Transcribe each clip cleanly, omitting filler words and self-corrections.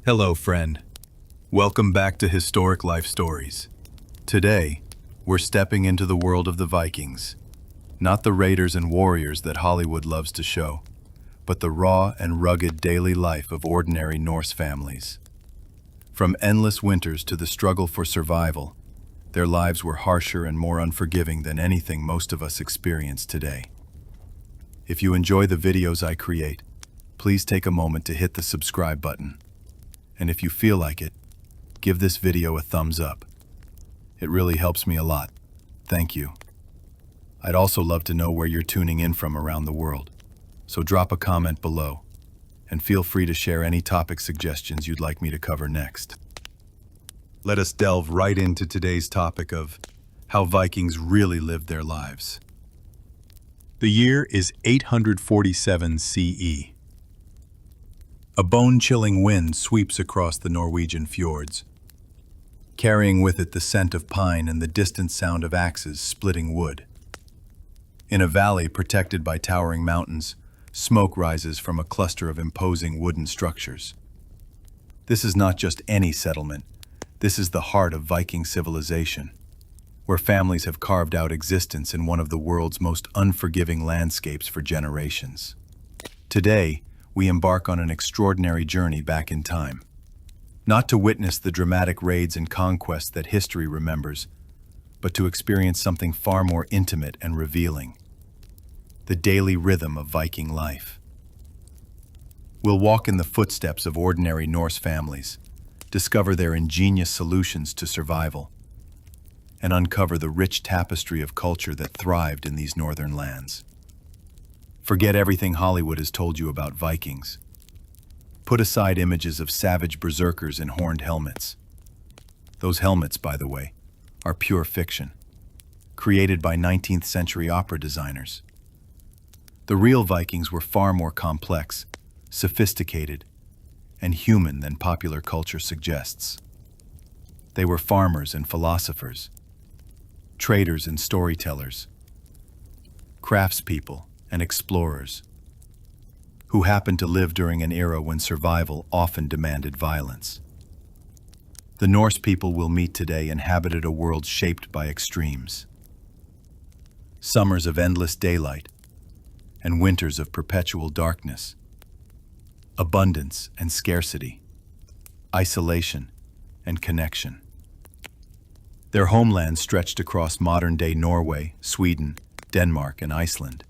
Hello, friend. Welcome back to Historic Life Stories. Today, we're stepping into the world of the Vikings. Not the raiders and warriors that Hollywood loves to show, but the raw and rugged daily life of ordinary Norse families. From endless winters to the struggle for survival, their lives were harsher and more unforgiving than anything most of us experience today. If you enjoy the videos I create, please take a moment to hit the subscribe button. And if you feel like it, give this video a thumbs up. It really helps me a lot. Thank you. I'd also love to know where you're tuning in from around the world, so drop a comment below, and feel free to share any topic suggestions you'd like me to cover next. Let us delve right into today's topic of how Vikings really lived their lives. The year is 847 CE. A bone-chilling wind sweeps across the Norwegian fjords, carrying with it the scent of pine and the distant sound of axes splitting wood. In a valley protected by towering mountains, smoke rises from a cluster of imposing wooden structures. This is not just any settlement. This is the heart of Viking civilization, where families have carved out existence in one of the world's most unforgiving landscapes for generations. Today, we embark on an extraordinary journey back in time, not to witness the dramatic raids and conquests that history remembers, but to experience something far more intimate and revealing: the daily rhythm of Viking life. We'll walk in the footsteps of ordinary Norse families, discover their ingenious solutions to survival, and uncover the rich tapestry of culture that thrived in these northern lands. Forget everything Hollywood has told you about Vikings. Put aside images of savage berserkers in horned helmets. Those helmets, by the way, are pure fiction, created by 19th century opera designers. The real Vikings were far more complex, sophisticated, and human than popular culture suggests. They were farmers and philosophers, traders and storytellers, craftspeople and explorers, who happened to live during an era when survival often demanded violence. The Norse people we'll meet today inhabited a world shaped by extremes. Summers of endless daylight and winters of perpetual darkness. Abundance and scarcity. Isolation and connection. Their homeland stretched across modern-day Norway, Sweden, Denmark, and Iceland,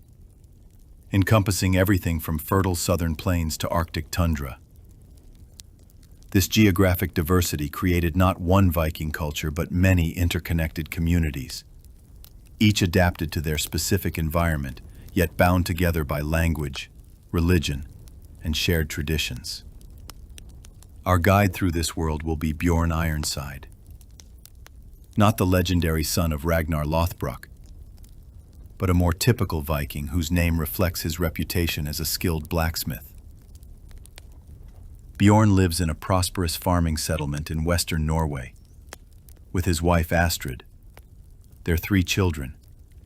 encompassing everything from fertile southern plains to Arctic tundra. This geographic diversity created not one Viking culture, but many interconnected communities, each adapted to their specific environment, yet bound together by language, religion, and shared traditions. Our guide through this world will be Bjorn Ironside, not the legendary son of Ragnar Lothbrok, but a more typical Viking whose name reflects his reputation as a skilled blacksmith. Bjorn lives in a prosperous farming settlement in western Norway, with his wife Astrid, their 3 children,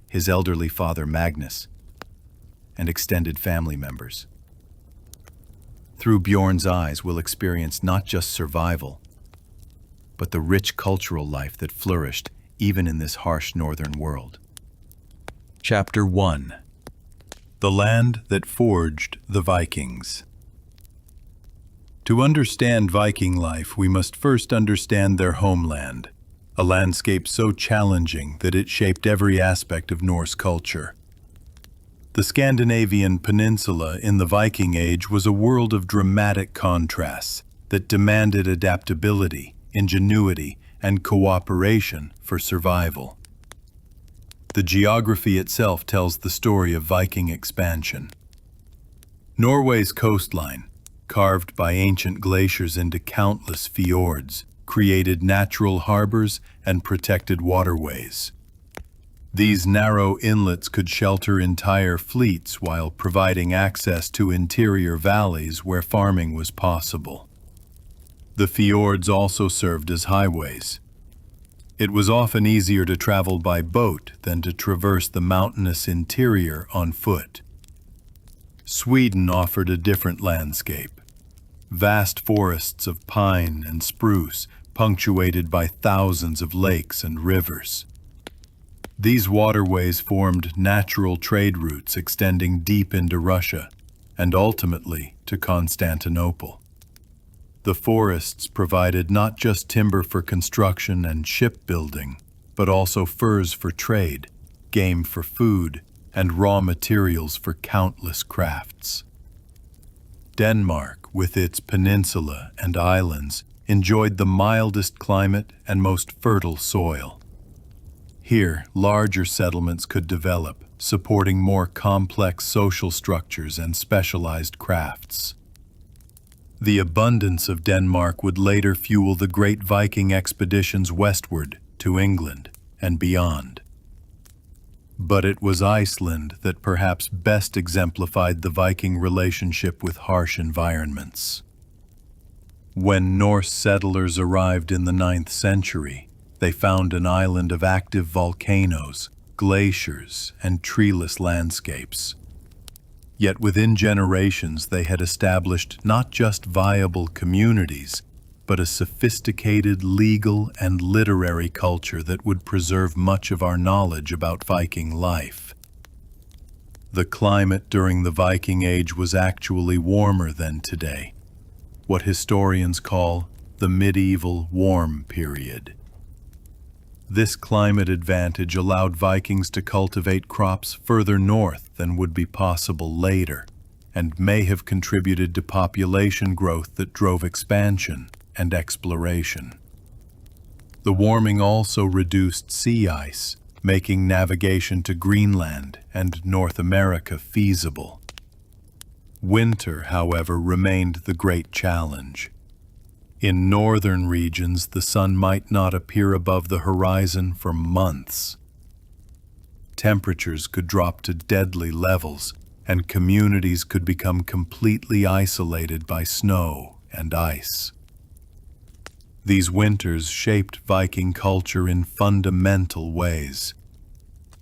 his elderly father Magnus, and extended family members. Through Bjorn's eyes, we'll experience not just survival, but the rich cultural life that flourished even in this harsh northern world. Chapter 1. The Land That Forged the Vikings. To understand Viking life, we must first understand their homeland, a landscape so challenging that it shaped every aspect of Norse culture. The Scandinavian peninsula in the Viking Age was a world of dramatic contrasts that demanded adaptability, ingenuity, and cooperation for survival. The geography itself tells the story of Viking expansion. Norway's coastline, carved by ancient glaciers into countless fjords, created natural harbors and protected waterways. These narrow inlets could shelter entire fleets while providing access to interior valleys where farming was possible. The fjords also served as highways. It was often easier to travel by boat than to traverse the mountainous interior on foot. Sweden offered a different landscape. Vast forests of pine and spruce, punctuated by thousands of lakes and rivers. These waterways formed natural trade routes extending deep into Russia and ultimately to Constantinople. The forests provided not just timber for construction and shipbuilding, but also furs for trade, game for food, and raw materials for countless crafts. Denmark, with its peninsula and islands, enjoyed the mildest climate and most fertile soil. Here, larger settlements could develop, supporting more complex social structures and specialized crafts. The abundance of Denmark would later fuel the great Viking expeditions westward to England and beyond. But it was Iceland that perhaps best exemplified the Viking relationship with harsh environments. When Norse settlers arrived in the 9th century, they found an island of active volcanoes, glaciers, and treeless landscapes. Yet within generations they had established not just viable communities, but a sophisticated legal and literary culture that would preserve much of our knowledge about Viking life. The climate during the Viking Age was actually warmer than today, what historians call the medieval warm period. This climate advantage allowed Vikings to cultivate crops further north than would be possible later, and may have contributed to population growth that drove expansion and exploration. The warming also reduced sea ice, making navigation to Greenland and North America feasible. Winter, however, remained the great challenge. In northern regions, the sun might not appear above the horizon for months. Temperatures could drop to deadly levels, and communities could become completely isolated by snow and ice. These winters shaped Viking culture in fundamental ways.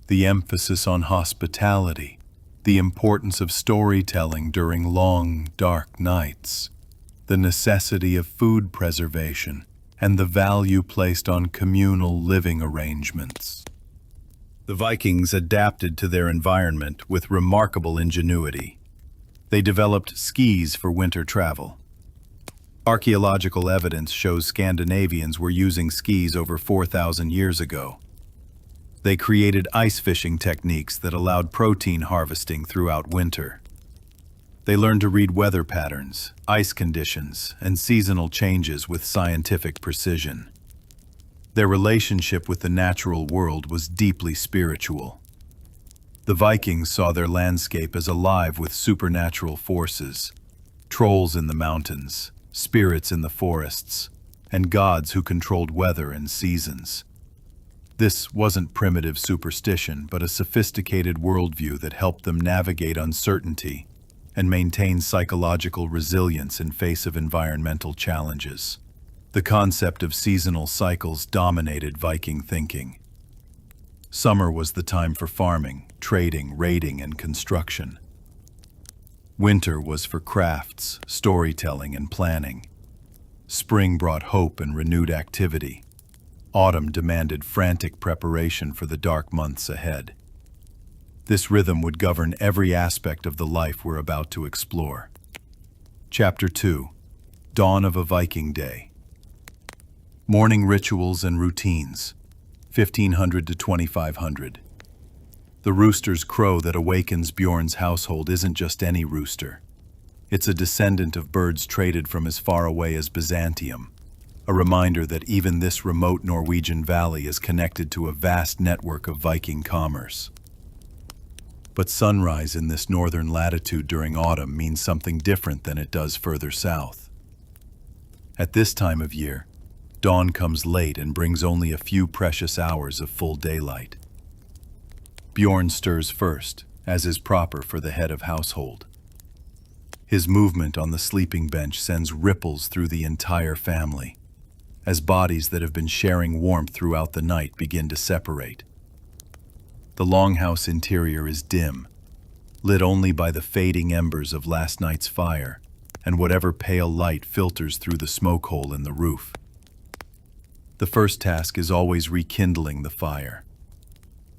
The emphasis on hospitality, the importance of storytelling during long, dark nights, the necessity of food preservation, and the value placed on communal living arrangements. The Vikings adapted to their environment with remarkable ingenuity. They developed skis for winter travel. Archaeological evidence shows Scandinavians were using skis over 4,000 years ago. They created ice fishing techniques that allowed protein harvesting throughout winter. They learned to read weather patterns, ice conditions, and seasonal changes with scientific precision. Their relationship with the natural world was deeply spiritual. The Vikings saw their landscape as alive with supernatural forces, trolls in the mountains, spirits in the forests, and gods who controlled weather and seasons. This wasn't primitive superstition, but a sophisticated worldview that helped them navigate uncertainty and maintain psychological resilience in face of environmental challenges. The concept of seasonal cycles dominated Viking thinking. Summer was the time for farming, trading, raiding, and construction. Winter was for crafts, storytelling, and planning. Spring brought hope and renewed activity. Autumn demanded frantic preparation for the dark months ahead. This rhythm would govern every aspect of the life we're about to explore. Chapter 2: Dawn of a Viking Day. Morning rituals and routines, 1500 to 2500. The rooster's crow that awakens Bjorn's household isn't just any rooster. It's a descendant of birds traded from as far away as Byzantium, a reminder that even this remote Norwegian valley is connected to a vast network of Viking commerce. But sunrise in this northern latitude during autumn means something different than it does further south. At this time of year, dawn comes late and brings only a few precious hours of full daylight. Bjorn stirs first, as is proper for the head of household. His movement on the sleeping bench sends ripples through the entire family, as bodies that have been sharing warmth throughout the night begin to separate. The longhouse interior is dim, lit only by the fading embers of last night's fire, and whatever pale light filters through the smoke hole in the roof. The first task is always rekindling the fire.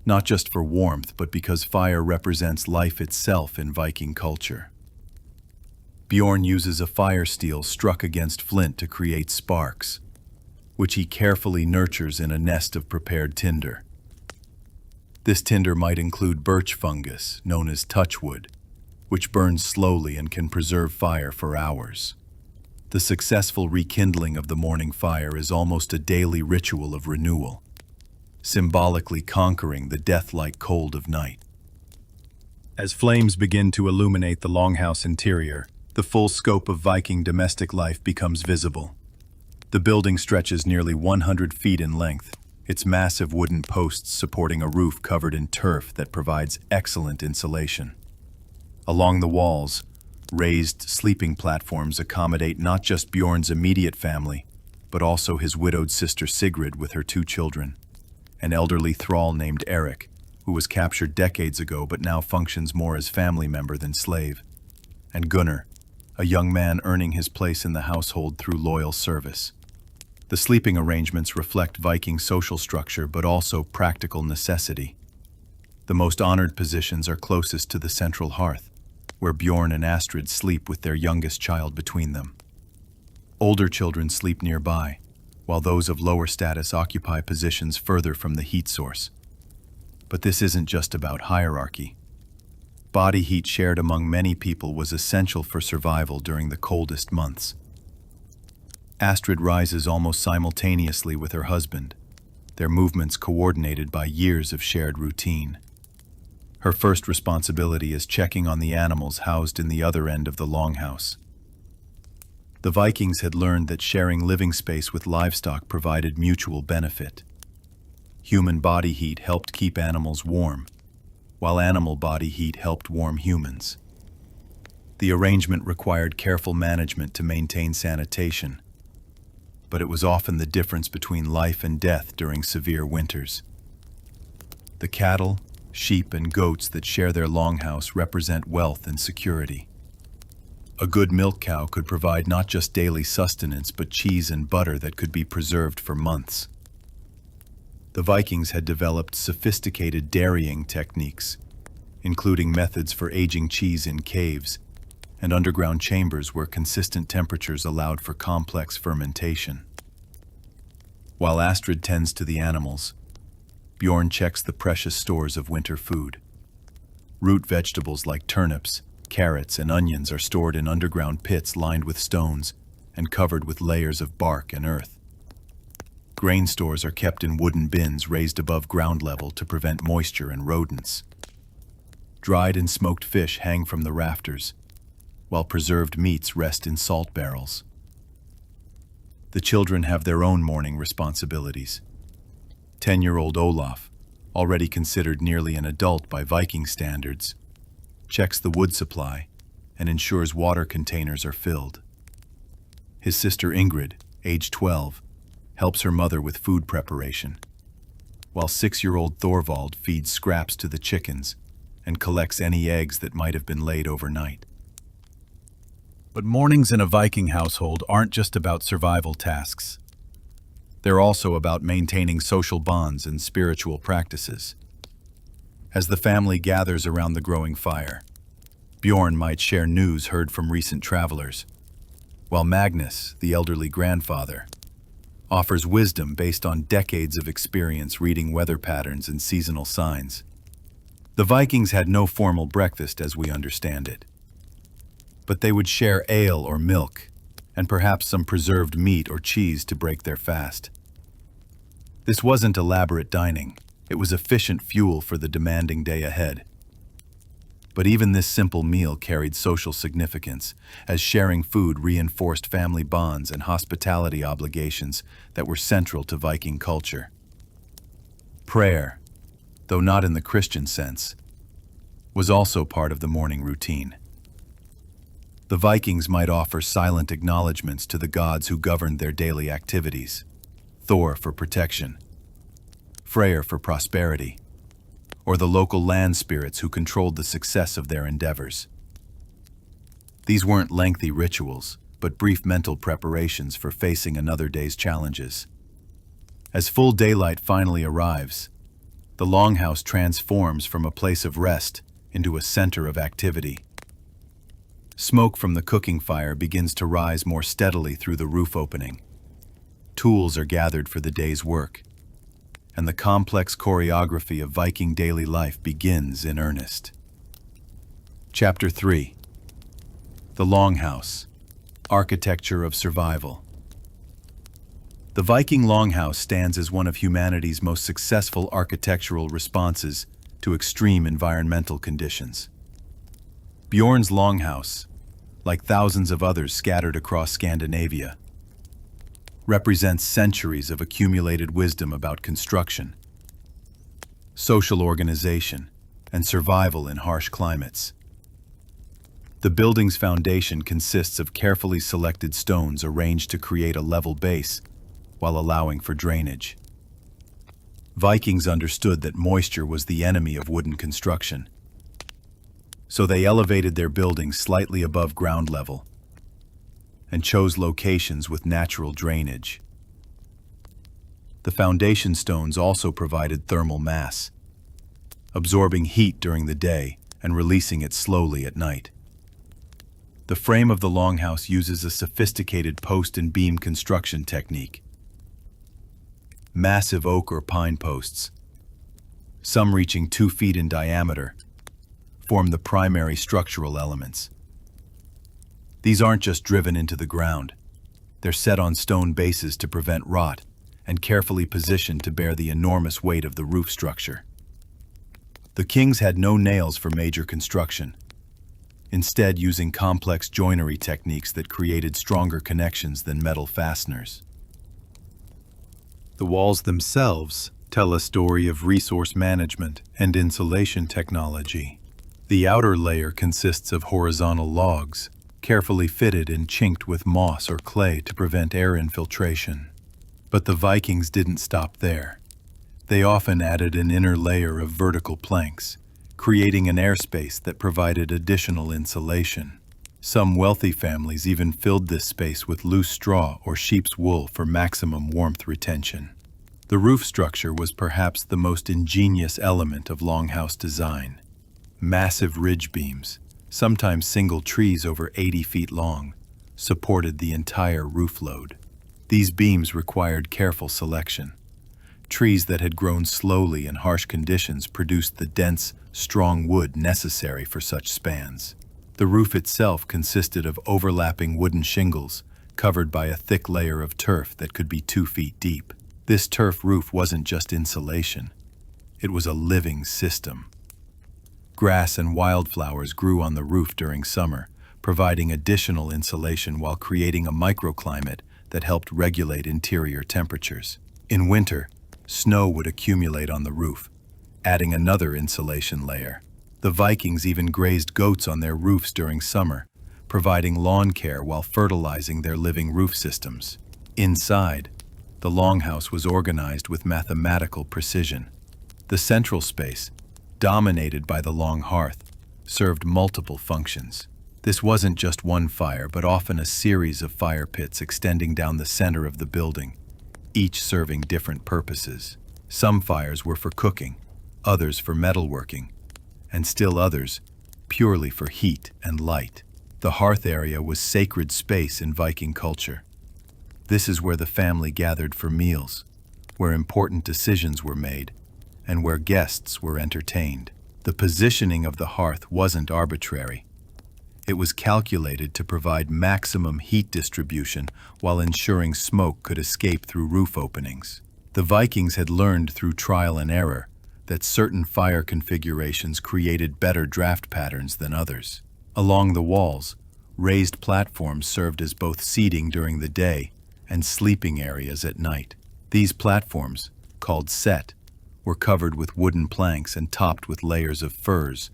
Not just for warmth, but because fire represents life itself in Viking culture. Bjorn uses a fire steel struck against flint to create sparks, which he carefully nurtures in a nest of prepared tinder. This tinder might include birch fungus, known as touchwood, which burns slowly and can preserve fire for hours. The successful rekindling of the morning fire is almost a daily ritual of renewal, symbolically conquering the death-like cold of night. As flames begin to illuminate the longhouse interior, the full scope of Viking domestic life becomes visible. The building stretches nearly 100 feet in length, its massive wooden posts supporting a roof covered in turf that provides excellent insulation. Along the walls, raised sleeping platforms accommodate not just Bjorn's immediate family, but also his widowed sister Sigrid with her 2 children, an elderly thrall named Eric, who was captured decades ago but now functions more as family member than slave, and Gunnar, a young man earning his place in the household through loyal service. The sleeping arrangements reflect Viking social structure but also practical necessity. The most honored positions are closest to the central hearth, where Bjorn and Astrid sleep with their youngest child between them. Older children sleep nearby, while those of lower status occupy positions further from the heat source. But this isn't just about hierarchy. Body heat shared among many people was essential for survival during the coldest months. Astrid rises almost simultaneously with her husband, their movements coordinated by years of shared routine. Her first responsibility is checking on the animals housed in the other end of the longhouse. The Vikings had learned that sharing living space with livestock provided mutual benefit. Human body heat helped keep animals warm, while animal body heat helped warm humans. The arrangement required careful management to maintain sanitation, but it was often the difference between life and death during severe winters. The cattle, sheep, and goats that share their longhouse represent wealth and security. A good milk cow could provide not just daily sustenance but cheese and butter that could be preserved for months. The Vikings had developed sophisticated dairying techniques, including methods for aging cheese in caves and underground chambers where consistent temperatures allowed for complex fermentation. While Astrid tends to the animals, Bjorn checks the precious stores of winter food. Root vegetables like turnips, carrots, and onions are stored in underground pits lined with stones and covered with layers of bark and earth. Grain stores are kept in wooden bins raised above ground level to prevent moisture and rodents. Dried and smoked fish hang from the rafters, while preserved meats rest in salt barrels. The children have their own morning responsibilities. 10-year-old Olaf, already considered nearly an adult by Viking standards, checks the wood supply and ensures water containers are filled. His sister Ingrid, age 12, helps her mother with food preparation, while 6-year-old Thorvald feeds scraps to the chickens and collects any eggs that might have been laid overnight. But mornings in a Viking household aren't just about survival tasks. They're also about maintaining social bonds and spiritual practices. As the family gathers around the growing fire, Bjorn might share news heard from recent travelers, while Magnus, the elderly grandfather, offers wisdom based on decades of experience reading weather patterns and seasonal signs. The Vikings had no formal breakfast as we understand it, but they would share ale or milk, and perhaps some preserved meat or cheese to break their fast. This wasn't elaborate dining, it was efficient fuel for the demanding day ahead. But even this simple meal carried social significance, as sharing food reinforced family bonds and hospitality obligations that were central to Viking culture. Prayer, though not in the Christian sense, was also part of the morning routine. The Vikings might offer silent acknowledgments to the gods who governed their daily activities: Thor for protection, Freyr for prosperity, or the local land spirits who controlled the success of their endeavors. These weren't lengthy rituals, but brief mental preparations for facing another day's challenges. As full daylight finally arrives, the longhouse transforms from a place of rest into a center of activity. Smoke from the cooking fire begins to rise more steadily through the roof opening. Tools are gathered for the day's work, and the complex choreography of Viking daily life begins in earnest. Chapter 3. The Longhouse, Architecture of Survival. The Viking longhouse stands as one of humanity's most successful architectural responses to extreme environmental conditions. Bjorn's longhouse, like thousands of others scattered across Scandinavia, represents centuries of accumulated wisdom about construction, social organization, and survival in harsh climates. The building's foundation consists of carefully selected stones arranged to create a level base while allowing for drainage. Vikings understood that moisture was the enemy of wooden construction, so they elevated their buildings slightly above ground level and chose locations with natural drainage. The foundation stones also provided thermal mass, absorbing heat during the day and releasing it slowly at night. The frame of the longhouse uses a sophisticated post and beam construction technique. Massive oak or pine posts, some reaching 2 feet in diameter, form the primary structural elements. These aren't just driven into the ground. They're set on stone bases to prevent rot and carefully positioned to bear the enormous weight of the roof structure. The Kings had no nails for major construction, instead using complex joinery techniques that created stronger connections than metal fasteners. The walls themselves tell a story of resource management and insulation technology. The outer layer consists of horizontal logs, carefully fitted and chinked with moss or clay to prevent air infiltration. But the Vikings didn't stop there. They often added an inner layer of vertical planks, creating an airspace that provided additional insulation. Some wealthy families even filled this space with loose straw or sheep's wool for maximum warmth retention. The roof structure was perhaps the most ingenious element of longhouse design. Massive ridge beams, sometimes single trees over 80 feet long, supported the entire roof load. These beams required careful selection. Trees that had grown slowly in harsh conditions produced the dense, strong wood necessary for such spans. The roof itself consisted of overlapping wooden shingles, covered by a thick layer of turf that could be 2 feet deep. This turf roof wasn't just insulation. It was a living system. Grass and wildflowers grew on the roof during summer, providing additional insulation while creating a microclimate that helped regulate interior temperatures. In winter, snow would accumulate on the roof, adding another insulation layer. The Vikings even grazed goats on their roofs during summer, providing lawn care while fertilizing their living roof systems. Inside, the longhouse was organized with mathematical precision. The central space, dominated by the long hearth, served multiple functions. This wasn't just one fire, but often a series of fire pits extending down the center of the building, each serving different purposes. Some fires were for cooking, others for metalworking, and still others purely for heat and light. The hearth area was sacred space in Viking culture. This is where the family gathered for meals, where important decisions were made, and where guests were entertained. The positioning of the hearth wasn't arbitrary. It was calculated to provide maximum heat distribution while ensuring smoke could escape through roof openings. The Vikings had learned through trial and error that certain fire configurations created better draft patterns than others. Along the walls, raised platforms served as both seating during the day and sleeping areas at night. These platforms, called set, were covered with wooden planks and topped with layers of furs,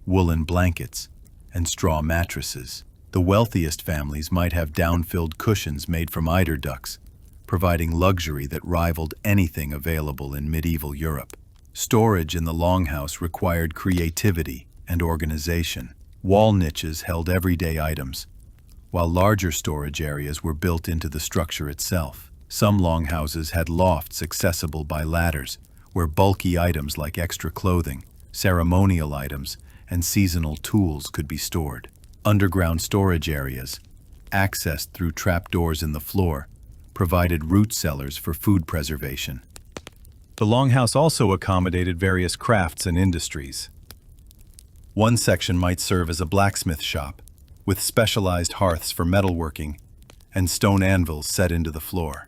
woolen blankets, and straw mattresses. The wealthiest families might have down-filled cushions made from eider ducks, providing luxury that rivaled anything available in medieval Europe. Storage in the longhouse required creativity and organization. Wall niches held everyday items, while larger storage areas were built into the structure itself. Some longhouses had lofts accessible by ladders, where bulky items like extra clothing, ceremonial items, and seasonal tools could be stored. Underground storage areas, accessed through trapdoors in the floor, provided root cellars for food preservation. The longhouse also accommodated various crafts and industries. One section might serve as a blacksmith shop, with specialized hearths for metalworking and stone anvils set into the floor.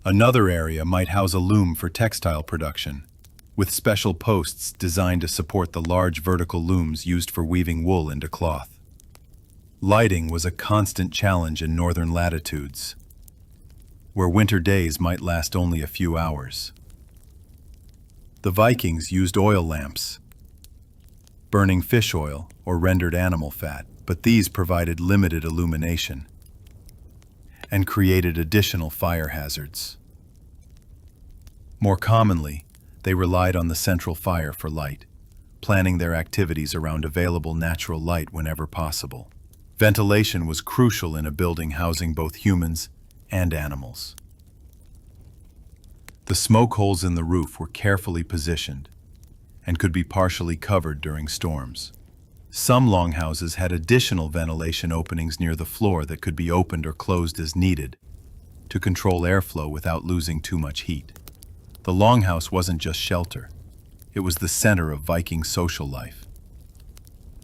Another area might house a loom for textile production, with special posts designed to support the large vertical looms used for weaving wool into cloth. Lighting was a constant challenge in northern latitudes, where winter days might last only a few hours. The Vikings used oil lamps, burning fish oil or rendered animal fat, but these provided limited illumination and created additional fire hazards. More commonly, they relied on the central fire for light, planning their activities around available natural light whenever possible. Ventilation was crucial in a building housing both humans and animals. The smoke holes in the roof were carefully positioned and could be partially covered during storms. Some longhouses had additional ventilation openings near the floor that could be opened or closed as needed to control airflow without losing too much heat. The longhouse wasn't just shelter, it was the center of Viking social life.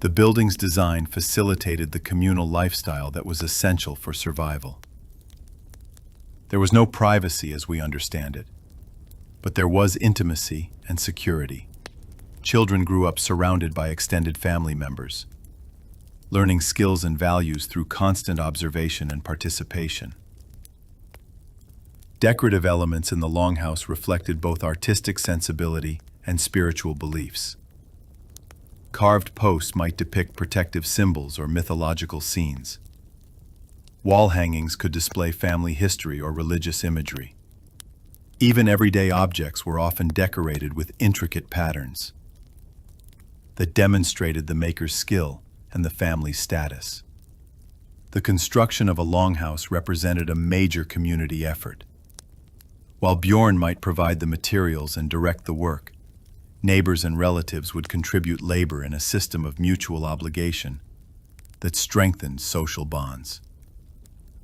The building's design facilitated the communal lifestyle that was essential for survival. There was no privacy as we understand it, but there was intimacy and security. Children grew up surrounded by extended family members, learning skills and values through constant observation and participation. Decorative elements in the longhouse reflected both artistic sensibility and spiritual beliefs. Carved posts might depict protective symbols or mythological scenes. Wall hangings could display family history or religious imagery. Even everyday objects were often decorated with intricate patterns that demonstrated the maker's skill and the family's status. The construction of a longhouse represented a major community effort. While Bjorn might provide the materials and direct the work, neighbors and relatives would contribute labor in a system of mutual obligation that strengthened social bonds.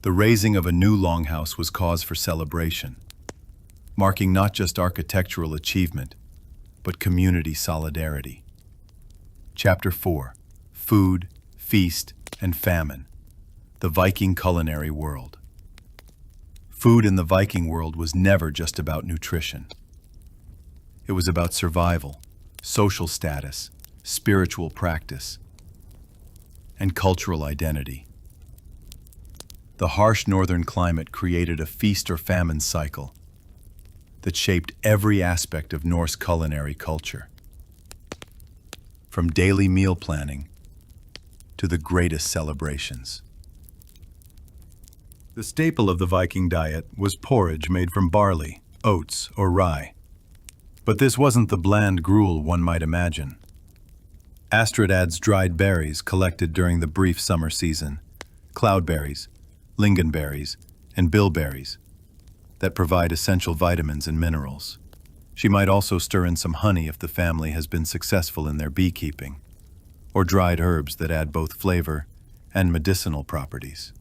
The raising of a new longhouse was cause for celebration, marking not just architectural achievement, but community solidarity. Chapter 4: Food, Feast, and Famine. The Viking Culinary World. Food in the Viking world was never just about nutrition. It was about survival, social status, spiritual practice, and cultural identity. The harsh northern climate created a feast or famine cycle that shaped every aspect of Norse culinary culture. From daily meal planning to the greatest celebrations. The staple of the Viking diet was porridge made from barley, oats, or rye. But this wasn't the bland gruel one might imagine. Astrid adds dried berries collected during the brief summer season, cloudberries, lingonberries, and bilberries that provide essential vitamins and minerals. She might also stir in some honey if the family has been successful in their beekeeping, or dried herbs that add both flavor and medicinal properties.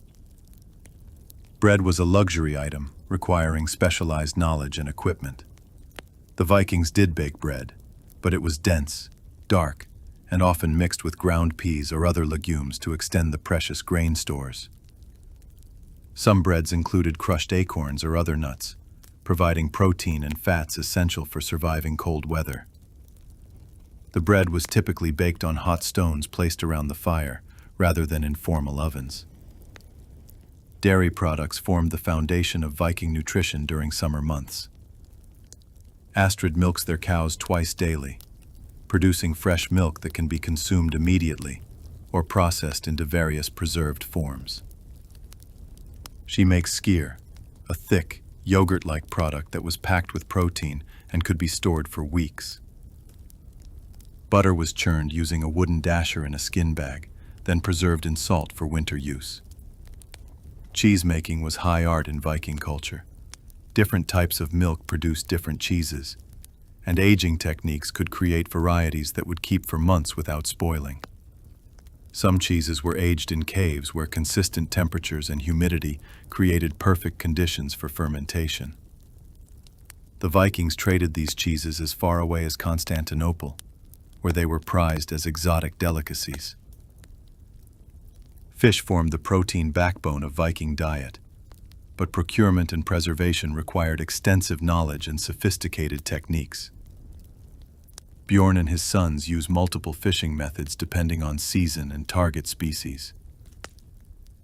Bread was a luxury item, requiring specialized knowledge and equipment. The Vikings did bake bread, but it was dense, dark, and often mixed with ground peas or other legumes to extend the precious grain stores. Some breads included crushed acorns or other nuts, providing protein and fats essential for surviving cold weather. The bread was typically baked on hot stones placed around the fire, rather than in formal ovens. Dairy products formed the foundation of Viking nutrition during summer months. Astrid milks their cows twice daily, producing fresh milk that can be consumed immediately or processed into various preserved forms. She makes skyr, a thick, yogurt-like product that was packed with protein and could be stored for weeks. Butter was churned using a wooden dasher in a skin bag, then preserved in salt for winter use. Cheese-making was high art in Viking culture. Different types of milk produced different cheeses, and aging techniques could create varieties that would keep for months without spoiling. Some cheeses were aged in caves where consistent temperatures and humidity created perfect conditions for fermentation. The Vikings traded these cheeses as far away as Constantinople, where they were prized as exotic delicacies. Fish formed the protein backbone of Viking diet, but procurement and preservation required extensive knowledge and sophisticated techniques. Bjorn and his sons use multiple fishing methods depending on season and target species.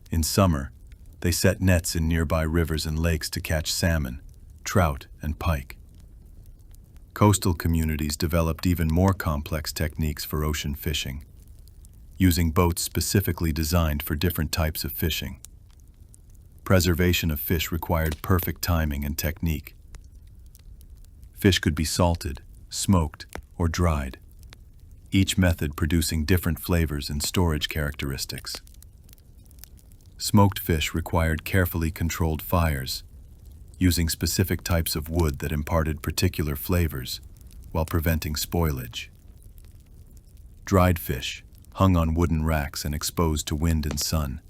In summer, they set nets in nearby rivers and lakes to catch salmon, trout, and pike. Coastal communities developed even more complex techniques for ocean fishing, using boats specifically designed for different types of fishing. Preservation of fish required perfect timing and technique. Fish could be salted, smoked, or dried, each method producing different flavors and storage characteristics. Smoked fish required carefully controlled fires, using specific types of wood that imparted particular flavors while preventing spoilage. Dried fish, hung on wooden racks and exposed to wind and sun,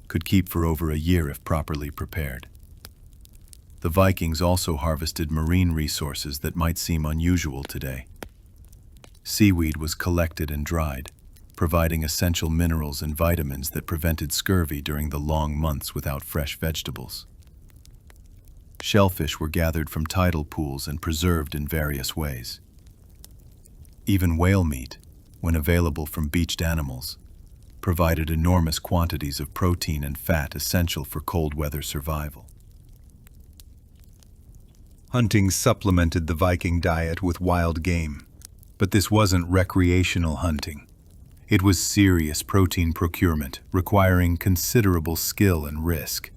could keep for over a year if properly prepared. The Vikings also harvested marine resources that might seem unusual today. Seaweed was collected and dried, providing essential minerals and vitamins that prevented scurvy during the long months without fresh vegetables. Shellfish were gathered from tidal pools and preserved in various ways. Even whale meat, when available from beached animals, provided enormous quantities of protein and fat essential for cold weather survival. Hunting supplemented the Viking diet with wild game, but this wasn't recreational hunting. It was serious protein procurement, requiring considerable skill and risk.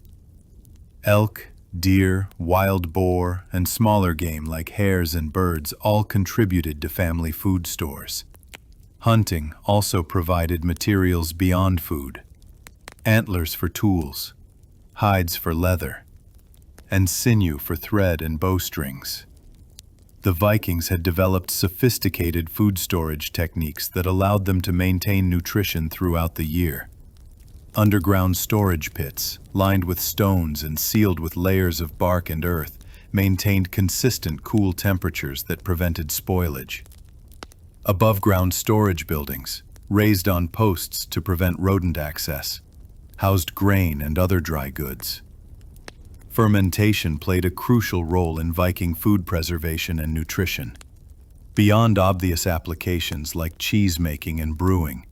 Elk, deer, wild boar, and smaller game like hares and birds all contributed to family food stores. Hunting also provided materials beyond food: antlers for tools, hides for leather, and sinew for thread and bowstrings. The Vikings had developed sophisticated food storage techniques that allowed them to maintain nutrition throughout the year. Underground storage pits, lined with stones and sealed with layers of bark and earth, maintained consistent cool temperatures that prevented spoilage. Above-ground storage buildings, raised on posts to prevent rodent access, housed grain and other dry goods. Fermentation played a crucial role in Viking food preservation and nutrition. Beyond obvious applications like cheese-making and brewing,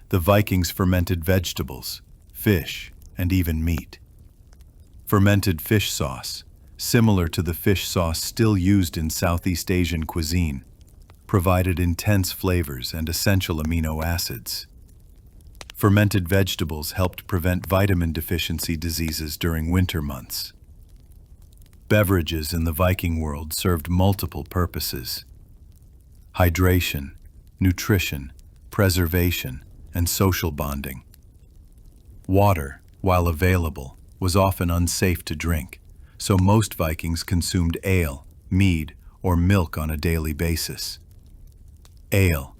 the Vikings fermented vegetables, fish, and even meat. Fermented fish sauce, similar to the fish sauce still used in Southeast Asian cuisine, provided intense flavors and essential amino acids. Fermented vegetables helped prevent vitamin deficiency diseases during winter months. Beverages in the Viking world served multiple purposes: hydration, nutrition, preservation, and social bonding. Water, while available, was often unsafe to drink, so most Vikings consumed ale, mead, or milk on a daily basis. Ale,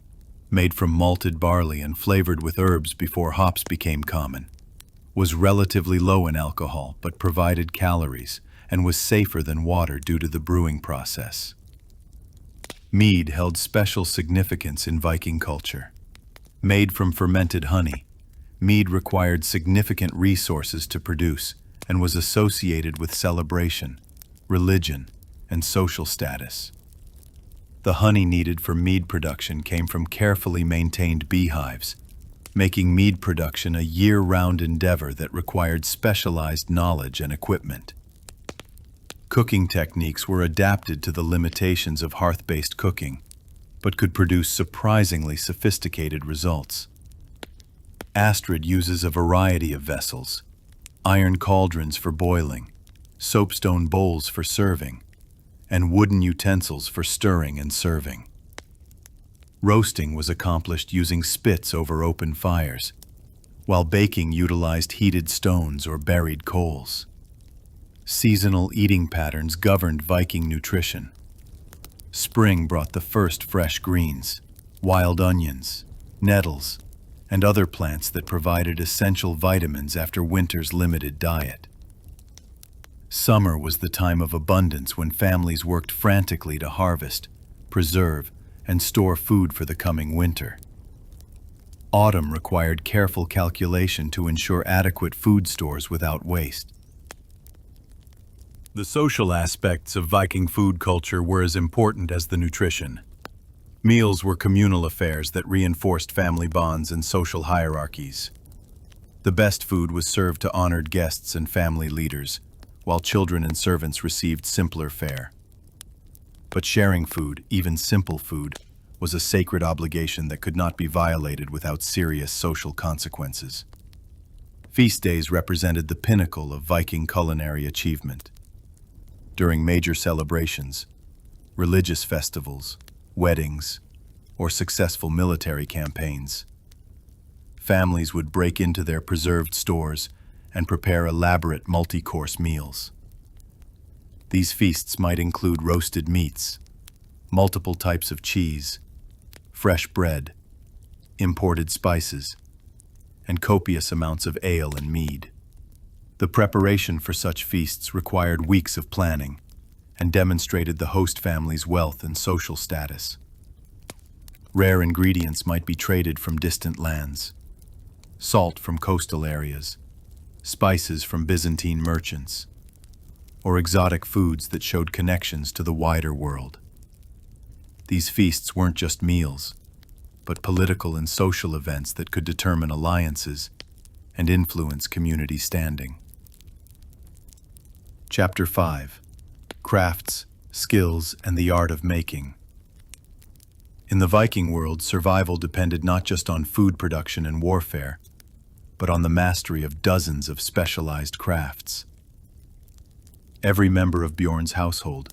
made from malted barley and flavored with herbs before hops became common, was relatively low in alcohol but provided calories and was safer than water due to the brewing process. Mead held special significance in Viking culture. Made from fermented honey, mead required significant resources to produce and was associated with celebration, religion, and social status. The honey needed for mead production came from carefully maintained beehives, making mead production a year-round endeavor that required specialized knowledge and equipment. Cooking techniques were adapted to the limitations of hearth-based cooking, but could produce surprisingly sophisticated results. Astrid uses a variety of vessels: iron cauldrons for boiling, soapstone bowls for serving, and wooden utensils for stirring and serving. Roasting was accomplished using spits over open fires, while baking utilized heated stones or buried coals. Seasonal eating patterns governed Viking nutrition. Spring brought the first fresh greens, wild onions, nettles, and other plants that provided essential vitamins after winter's limited diet. Summer was the time of abundance when families worked frantically to harvest, preserve, and store food for the coming winter. Autumn required careful calculation to ensure adequate food stores without waste. The social aspects of Viking food culture were as important as the nutrition. Meals were communal affairs that reinforced family bonds and social hierarchies. The best food was served to honored guests and family leaders, while children and servants received simpler fare. But sharing food, even simple food, was a sacred obligation that could not be violated without serious social consequences. Feast days represented the pinnacle of Viking culinary achievement. During major celebrations, religious festivals, weddings, or successful military campaigns, families would break into their preserved stores and prepare elaborate multi-course meals. These feasts might include roasted meats, multiple types of cheese, fresh bread, imported spices, and copious amounts of ale and mead. The preparation for such feasts required weeks of planning and demonstrated the host family's wealth and social status. Rare ingredients might be traded from distant lands, salt from coastal areas, spices from Byzantine merchants, or exotic foods that showed connections to the wider world. These feasts weren't just meals, but political and social events that could determine alliances and influence community standing. Chapter 5: Crafts, Skills, and the Art of Making. In the Viking world, survival depended not just on food production and warfare, but on the mastery of dozens of specialized crafts. Every member of Bjorn's household,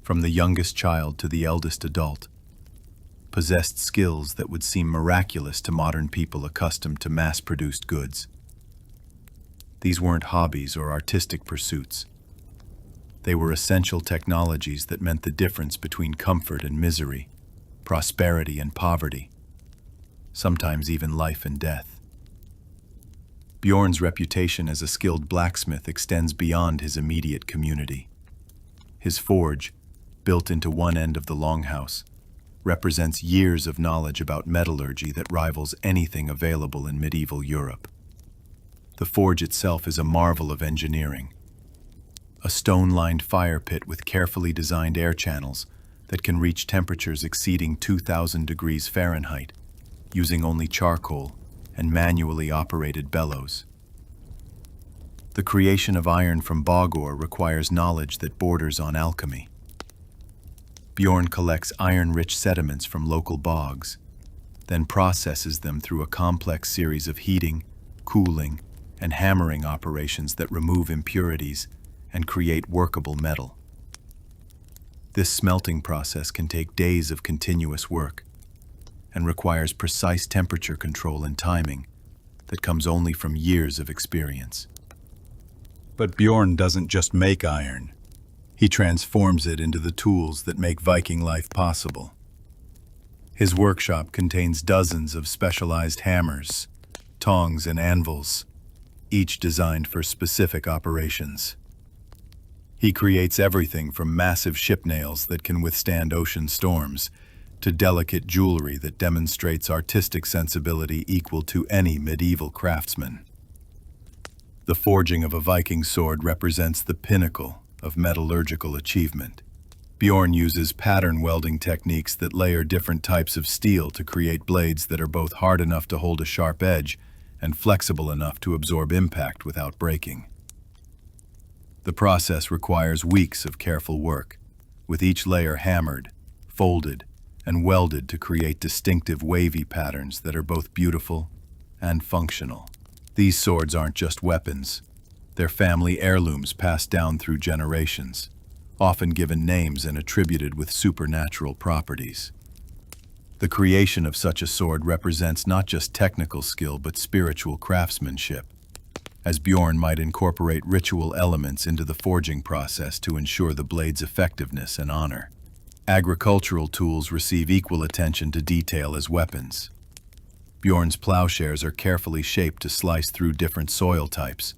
from the youngest child to the eldest adult, possessed skills that would seem miraculous to modern people accustomed to mass-produced goods. These weren't hobbies or artistic pursuits. They were essential technologies that meant the difference between comfort and misery, prosperity and poverty, sometimes even life and death. Bjorn's reputation as a skilled blacksmith extends beyond his immediate community. His forge, built into one end of the longhouse, represents years of knowledge about metallurgy that rivals anything available in medieval Europe. The forge itself is a marvel of engineering. A stone-lined fire pit with carefully designed air channels that can reach temperatures exceeding 2,000 degrees Fahrenheit, using only charcoal and manually operated bellows. The creation of iron from bog ore requires knowledge that borders on alchemy. Bjorn collects iron-rich sediments from local bogs, then processes them through a complex series of heating, cooling, and hammering operations that remove impurities and create workable metal. This smelting process can take days of continuous work and requires precise temperature control and timing that comes only from years of experience. But Bjorn doesn't just make iron. He transforms it into the tools that make Viking life possible. His workshop contains dozens of specialized hammers, tongs, and anvils, each designed for specific operations. He creates everything from massive ship nails that can withstand ocean storms to delicate jewelry that demonstrates artistic sensibility equal to any medieval craftsman. The forging of a Viking sword represents the pinnacle of metallurgical achievement. Bjorn uses pattern welding techniques that layer different types of steel to create blades that are both hard enough to hold a sharp edge and flexible enough to absorb impact without breaking. The process requires weeks of careful work, with each layer hammered, folded, and welded to create distinctive wavy patterns that are both beautiful and functional. These swords aren't just weapons. They're family heirlooms passed down through generations, often given names and attributed with supernatural properties. The creation of such a sword represents not just technical skill but spiritual craftsmanship, as Bjorn might incorporate ritual elements into the forging process to ensure the blade's effectiveness and honor. Agricultural tools receive equal attention to detail as weapons. Bjorn's plowshares are carefully shaped to slice through different soil types,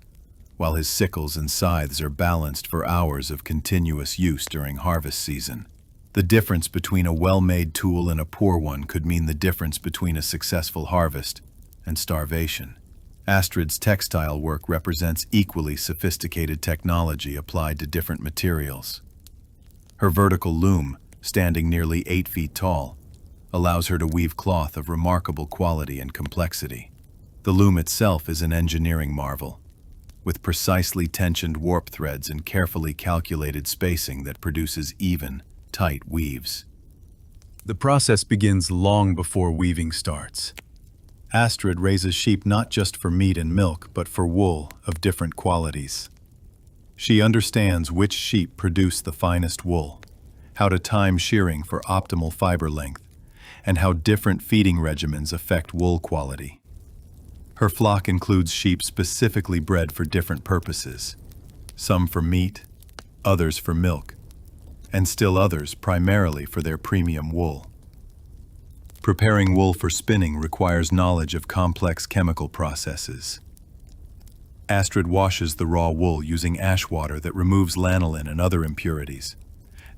while his sickles and scythes are balanced for hours of continuous use during harvest season. The difference between a well-made tool and a poor one could mean the difference between a successful harvest and starvation. Astrid's textile work represents equally sophisticated technology applied to different materials. Her vertical loom, standing nearly 8 feet tall, allows her to weave cloth of remarkable quality and complexity. The loom itself is an engineering marvel, with precisely tensioned warp threads and carefully calculated spacing that produces even, tight weaves. The process begins long before weaving starts. Astrid raises sheep not just for meat and milk, but for wool of different qualities. She understands which sheep produce the finest wool, how to time shearing for optimal fiber length, and how different feeding regimens affect wool quality. Her flock includes sheep specifically bred for different purposes, some for meat, others for milk, and still others primarily for their premium wool. Preparing wool for spinning requires knowledge of complex chemical processes. Astrid washes the raw wool using ash water that removes lanolin and other impurities,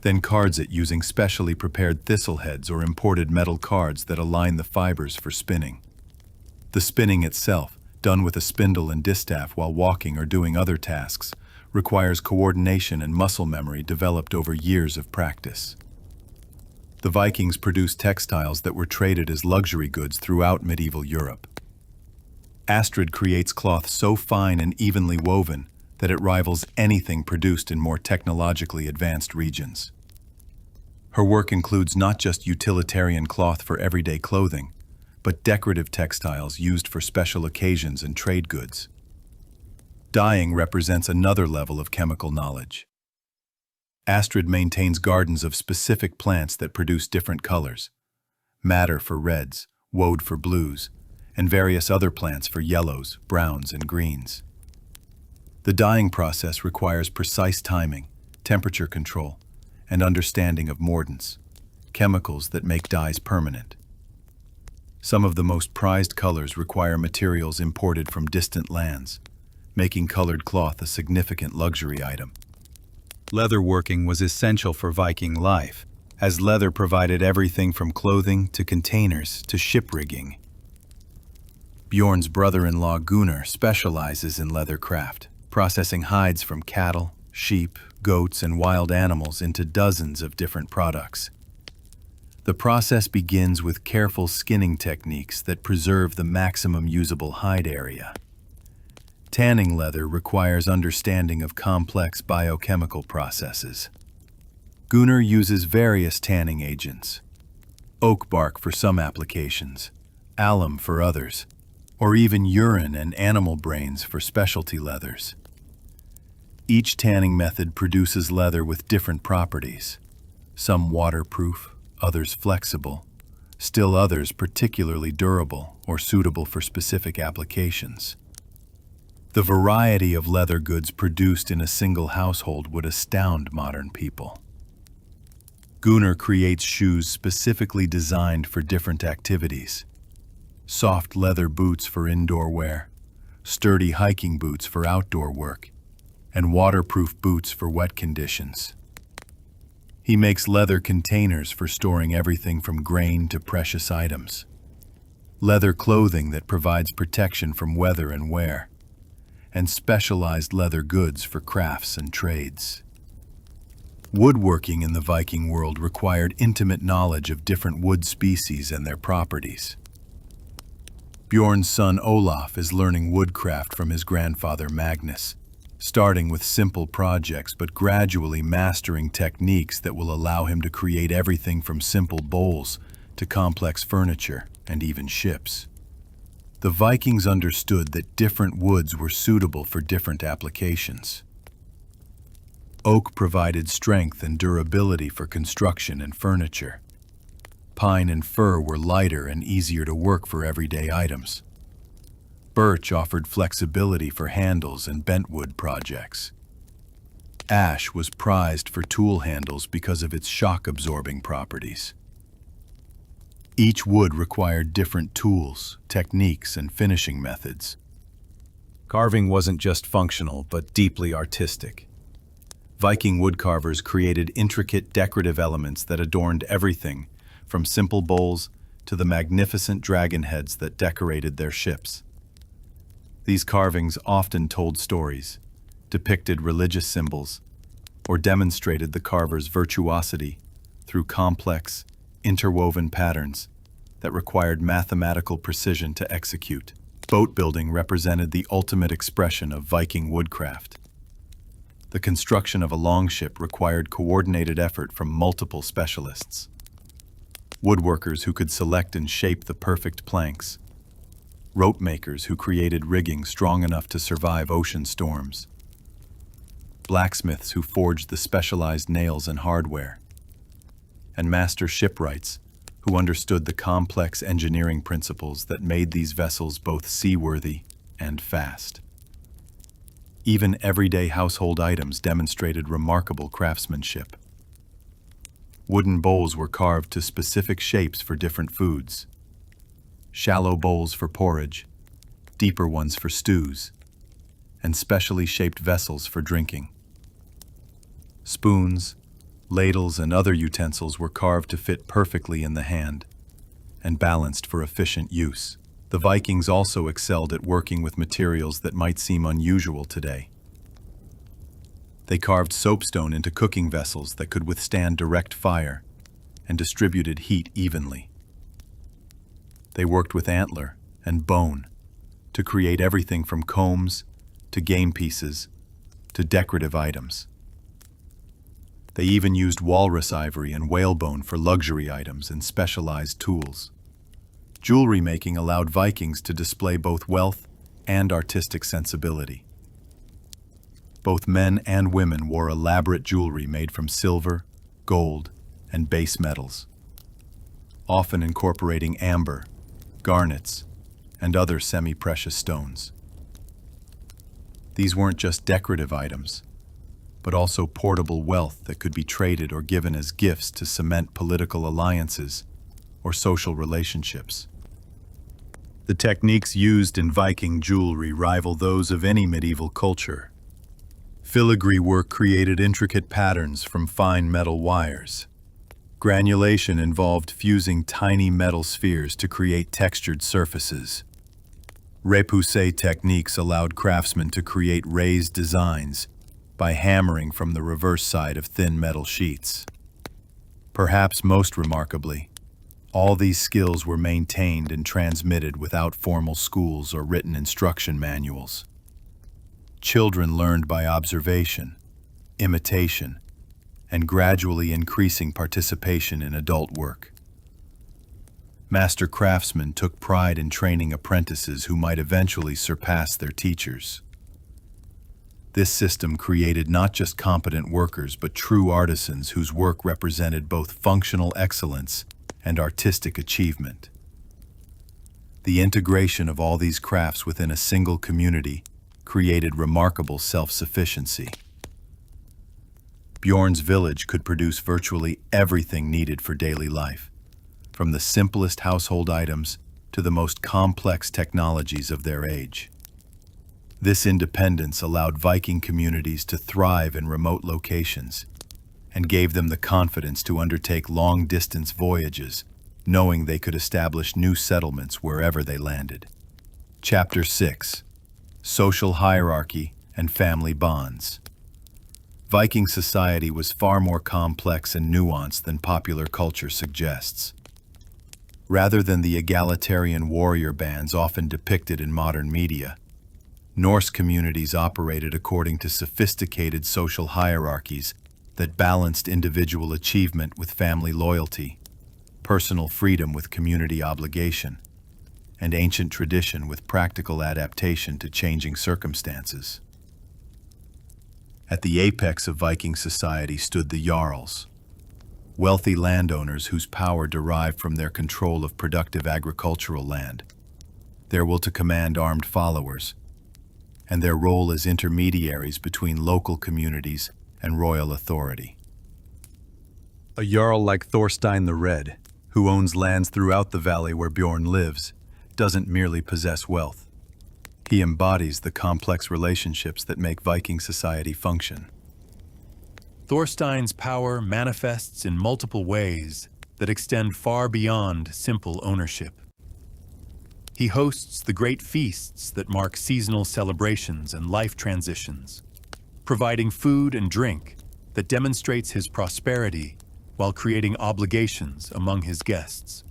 then cards it using specially prepared thistle heads or imported metal cards that align the fibers for spinning. The spinning itself, done with a spindle and distaff while walking or doing other tasks, requires coordination and muscle memory developed over years of practice. The Vikings produced textiles that were traded as luxury goods throughout medieval Europe. Astrid creates cloth so fine and evenly woven that it rivals anything produced in more technologically advanced regions. Her work includes not just utilitarian cloth for everyday clothing, but decorative textiles used for special occasions and trade goods. Dyeing represents another level of chemical knowledge. Astrid maintains gardens of specific plants that produce different colors: madder for reds, woad for blues, and various other plants for yellows, browns, and greens. The dyeing process requires precise timing, temperature control, and understanding of mordants, chemicals that make dyes permanent. Some of the most prized colors require materials imported from distant lands, making colored cloth a significant luxury item. Leather working was essential for Viking life, as leather provided everything from clothing to containers to ship rigging. Bjorn's brother-in-law Gunnar specializes in leather craft, processing hides from cattle, sheep, goats, and wild animals into dozens of different products. The process begins with careful skinning techniques that preserve the maximum usable hide area. Tanning leather requires understanding of complex biochemical processes. Gunnar uses various tanning agents: oak bark for some applications, alum for others, or even urine and animal brains for specialty leathers. Each tanning method produces leather with different properties, some waterproof, others flexible, still others particularly durable or suitable for specific applications. The variety of leather goods produced in a single household would astound modern people. Gunnar creates shoes specifically designed for different activities: soft leather boots for indoor wear, sturdy hiking boots for outdoor work, and waterproof boots for wet conditions. He makes leather containers for storing everything from grain to precious items, leather clothing that provides protection from weather and wear, and specialized leather goods for crafts and trades. Woodworking in the Viking world required intimate knowledge of different wood species and their properties. Bjorn's son Olaf is learning woodcraft from his grandfather Magnus, starting with simple projects but gradually mastering techniques that will allow him to create everything from simple bowls to complex furniture and even ships. The Vikings understood that different woods were suitable for different applications. Oak provided strength and durability for construction and furniture. Pine and fir were lighter and easier to work for everyday items. Birch offered flexibility for handles and bentwood projects. Ash was prized for tool handles because of its shock-absorbing properties. Each wood required different tools, techniques, and finishing methods. Carving wasn't just functional, but deeply artistic. Viking woodcarvers created intricate decorative elements that adorned everything, from simple bowls to the magnificent dragon heads that decorated their ships. These carvings often told stories, depicted religious symbols, or demonstrated the carver's virtuosity through complex, interwoven patterns that required mathematical precision to execute. Boat building represented the ultimate expression of Viking woodcraft. The construction of a longship required coordinated effort from multiple specialists. Woodworkers who could select and shape the perfect planks. Rope makers who created rigging strong enough to survive ocean storms. Blacksmiths who forged the specialized nails and hardware. And master shipwrights who understood the complex engineering principles that made these vessels both seaworthy and fast. Even everyday household items demonstrated remarkable craftsmanship. Wooden bowls were carved to specific shapes for different foods. Shallow bowls for porridge, deeper ones for stews, and specially shaped vessels for drinking. Spoons, ladles, and other utensils were carved to fit perfectly in the hand and balanced for efficient use. The Vikings also excelled at working with materials that might seem unusual today. They carved soapstone into cooking vessels that could withstand direct fire and distributed heat evenly. They worked with antler and bone to create everything from combs to game pieces to decorative items. They even used walrus ivory and whalebone for luxury items and specialized tools. Jewelry making allowed Vikings to display both wealth and artistic sensibility. Both men and women wore elaborate jewelry made from silver, gold, and base metals, often incorporating amber, garnets, and other semi-precious stones. These weren't just decorative items, but also portable wealth that could be traded or given as gifts to cement political alliances or social relationships. The techniques used in Viking jewelry rival those of any medieval culture. Filigree work created intricate patterns from fine metal wires. Granulation involved fusing tiny metal spheres to create textured surfaces. Repoussé techniques allowed craftsmen to create raised designs by hammering from the reverse side of thin metal sheets. Perhaps most remarkably, all these skills were maintained and transmitted without formal schools or written instruction manuals. Children learned by observation, imitation, and gradually increasing participation in adult work. Master craftsmen took pride in training apprentices who might eventually surpass their teachers. This system created not just competent workers, but true artisans whose work represented both functional excellence and artistic achievement. The integration of all these crafts within a single community created remarkable self-sufficiency. Bjorn's village could produce virtually everything needed for daily life, from the simplest household items to the most complex technologies of their age. This independence allowed Viking communities to thrive in remote locations and gave them the confidence to undertake long-distance voyages, knowing they could establish new settlements wherever they landed. Chapter 6: Social Hierarchy and Family Bonds. Viking society was far more complex and nuanced than popular culture suggests. Rather than the egalitarian warrior bands often depicted in modern media, Norse communities operated according to sophisticated social hierarchies that balanced individual achievement with family loyalty, personal freedom with community obligation, and ancient tradition with practical adaptation to changing circumstances. At the apex of Viking society stood the Jarls, wealthy landowners whose power derived from their control of productive agricultural land. Their will to command armed followers, and their role as intermediaries between local communities and royal authority. A Jarl like Thorstein the Red, who owns lands throughout the valley where Bjorn lives, doesn't merely possess wealth. He embodies the complex relationships that make Viking society function. Thorstein's power manifests in multiple ways that extend far beyond simple ownership. He hosts the great feasts that mark seasonal celebrations and life transitions, providing food and drink that demonstrates his prosperity while creating obligations among his guests.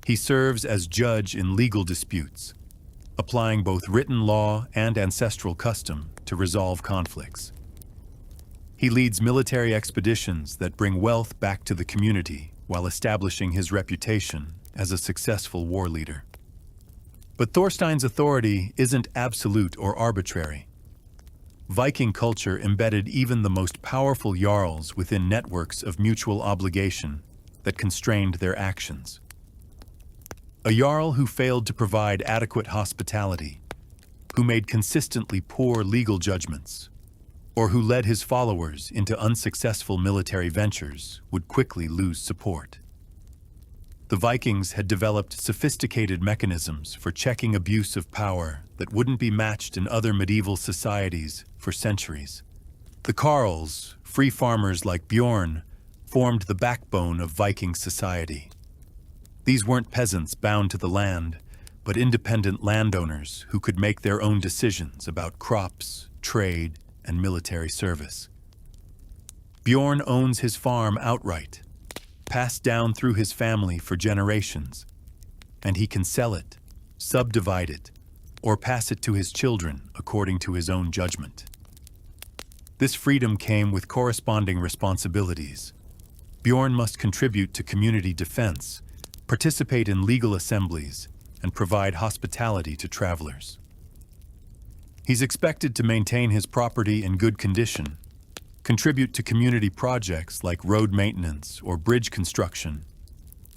He serves as judge in legal disputes, applying both written law and ancestral custom to resolve conflicts. He leads military expeditions that bring wealth back to the community while establishing his reputation as a successful war leader. But Thorstein's authority isn't absolute or arbitrary. Viking culture embedded even the most powerful jarls within networks of mutual obligation that constrained their actions. A jarl who failed to provide adequate hospitality, who made consistently poor legal judgments, or who led his followers into unsuccessful military ventures would quickly lose support. The Vikings had developed sophisticated mechanisms for checking abuse of power that wouldn't be matched in other medieval societies for centuries. The Carls, free farmers like Bjorn, formed the backbone of Viking society. These weren't peasants bound to the land, but independent landowners who could make their own decisions about crops, trade, and military service. Bjorn owns his farm outright, passed down through his family for generations, and he can sell it, subdivide it, or pass it to his children according to his own judgment. This freedom came with corresponding responsibilities. Bjorn must contribute to community defense, participate in legal assemblies, and provide hospitality to travelers. He's expected to maintain his property in good condition, contribute to community projects like road maintenance or bridge construction,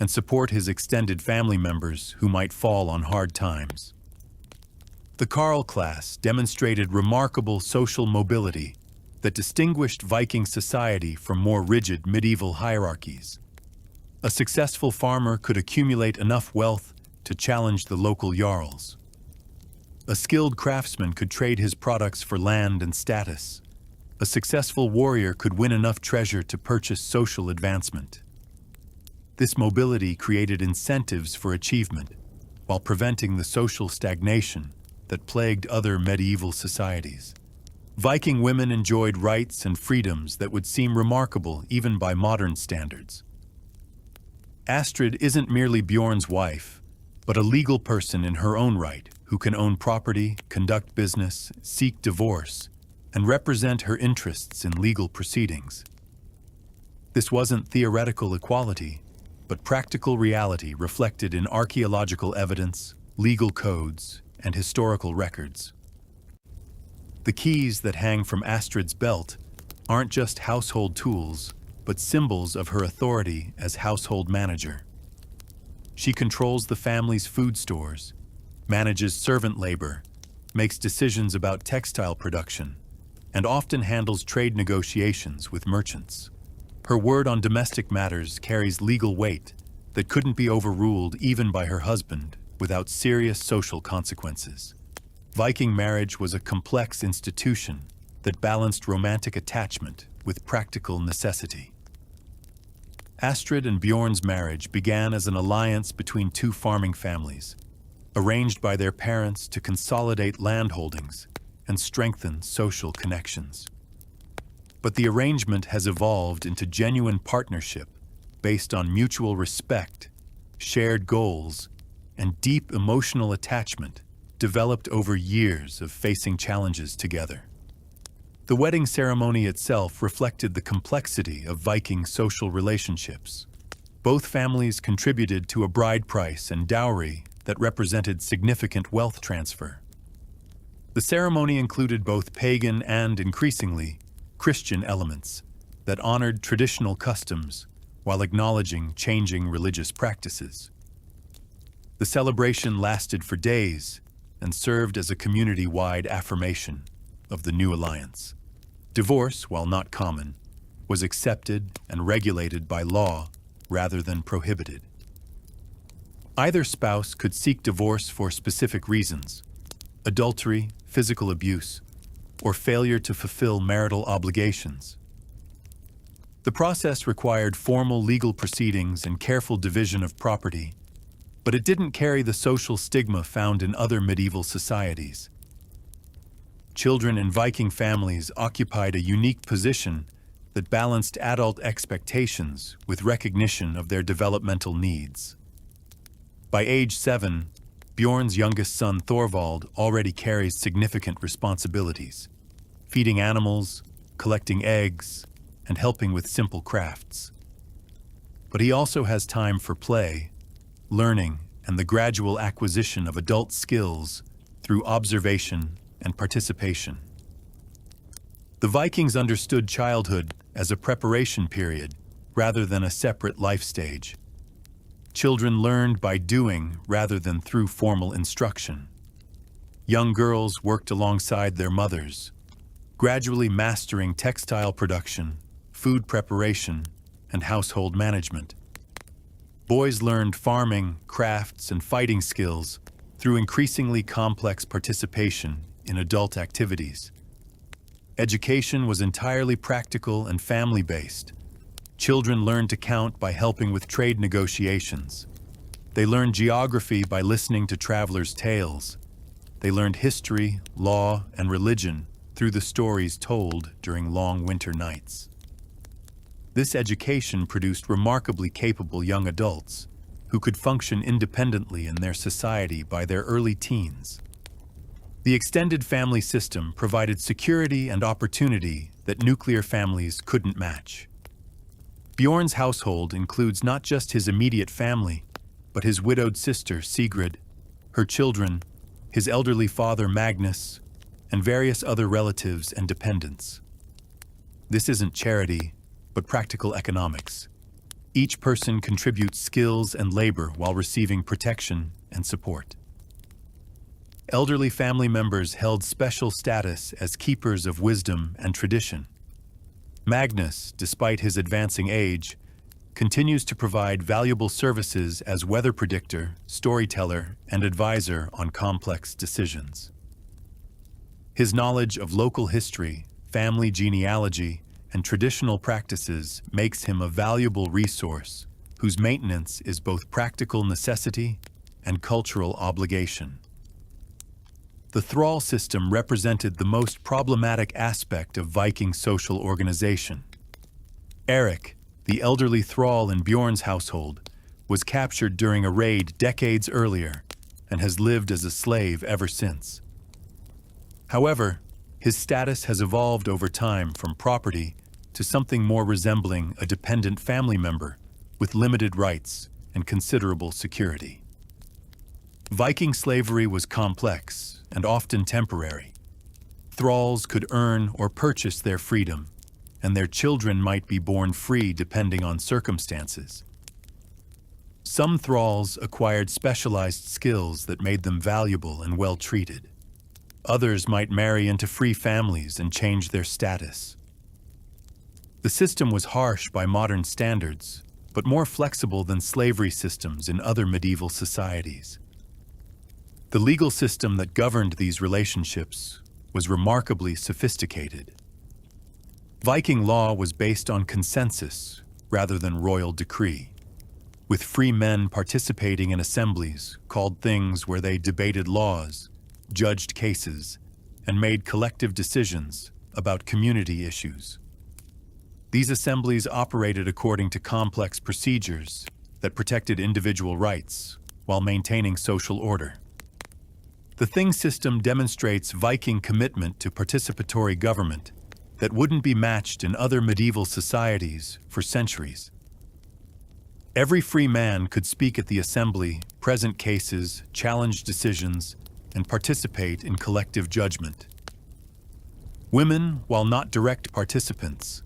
and support his extended family members who might fall on hard times. The Carl class demonstrated remarkable social mobility that distinguished Viking society from more rigid medieval hierarchies. A successful farmer could accumulate enough wealth to challenge the local jarls. A skilled craftsman could trade his products for land and status. A successful warrior could win enough treasure to purchase social advancement. This mobility created incentives for achievement, while preventing the social stagnation that plagued other medieval societies. Viking women enjoyed rights and freedoms that would seem remarkable even by modern standards. Astrid isn't merely Bjorn's wife, but a legal person in her own right who can own property, conduct business, seek divorce, and represent her interests in legal proceedings. This wasn't theoretical equality, but practical reality reflected in archaeological evidence, legal codes, and historical records. The keys that hang from Astrid's belt aren't just household tools, but symbols of her authority as household manager. She controls the family's food stores, manages servant labor, makes decisions about textile production, and often handles trade negotiations with merchants. Her word on domestic matters carries legal weight that couldn't be overruled even by her husband without serious social consequences. Viking marriage was a complex institution that balanced romantic attachment with practical necessity. Astrid and Bjorn's marriage began as an alliance between two farming families, arranged by their parents to consolidate land holdings and strengthen social connections. But the arrangement has evolved into genuine partnership based on mutual respect, shared goals, and deep emotional attachment developed over years of facing challenges together. The wedding ceremony itself reflected the complexity of Viking social relationships. Both families contributed to a bride price and dowry that represented significant wealth transfer. The ceremony included both pagan and, increasingly, Christian elements that honored traditional customs while acknowledging changing religious practices. The celebration lasted for days and served as a community-wide affirmation of the new alliance. Divorce, while not common, was accepted and regulated by law rather than prohibited. Either spouse could seek divorce for specific reasons: adultery, physical abuse, or failure to fulfill marital obligations. The process required formal legal proceedings and careful division of property, but it didn't carry the social stigma found in other medieval societies. Children in Viking families occupied a unique position that balanced adult expectations with recognition of their developmental needs. By age 7, Bjorn's youngest son Thorvald already carries significant responsibilities: feeding animals, collecting eggs, and helping with simple crafts. But he also has time for play, learning, and the gradual acquisition of adult skills through observation and participation. The Vikings understood childhood as a preparation period rather than a separate life stage. Children learned by doing rather than through formal instruction. Young girls worked alongside their mothers, gradually mastering textile production, food preparation, and household management. Boys learned farming, crafts, and fighting skills through increasingly complex participation in adult activities. Education was entirely practical and family-based. Children learned to count by helping with trade negotiations. They learned geography by listening to travelers' tales. They learned history, law, and religion through the stories told during long winter nights. This education produced remarkably capable young adults who could function independently in their society by their early teens. The extended family system provided security and opportunity that nuclear families couldn't match. Bjorn's household includes not just his immediate family, but his widowed sister Sigrid, her children, his elderly father Magnus, and various other relatives and dependents. This isn't charity, but practical economics. Each person contributes skills and labor while receiving protection and support. Elderly family members held special status as keepers of wisdom and tradition. Magnus, despite his advancing age, continues to provide valuable services as weather predictor, storyteller, and advisor on complex decisions. His knowledge of local history, family genealogy, and traditional practices makes him a valuable resource whose maintenance is both practical necessity and cultural obligation. The thrall system represented the most problematic aspect of Viking social organization. Eric, the elderly thrall in Bjorn's household, was captured during a raid decades earlier and has lived as a slave ever since. However, his status has evolved over time from property to something more resembling a dependent family member with limited rights and considerable security. Viking slavery was complex and often temporary. Thralls could earn or purchase their freedom, and their children might be born free depending on circumstances. Some thralls acquired specialized skills that made them valuable and well-treated. Others might marry into free families and change their status. The system was harsh by modern standards, but more flexible than slavery systems in other medieval societies. The legal system that governed these relationships was remarkably sophisticated. Viking law was based on consensus rather than royal decree, with free men participating in assemblies called things where they debated laws, judged cases, and made collective decisions about community issues. These assemblies operated according to complex procedures that protected individual rights while maintaining social order. The Thing system demonstrates Viking commitment to participatory government that wouldn't be matched in other medieval societies for centuries. Every free man could speak at the assembly, present cases, challenge decisions, and participate in collective judgment. Women, while not direct participants,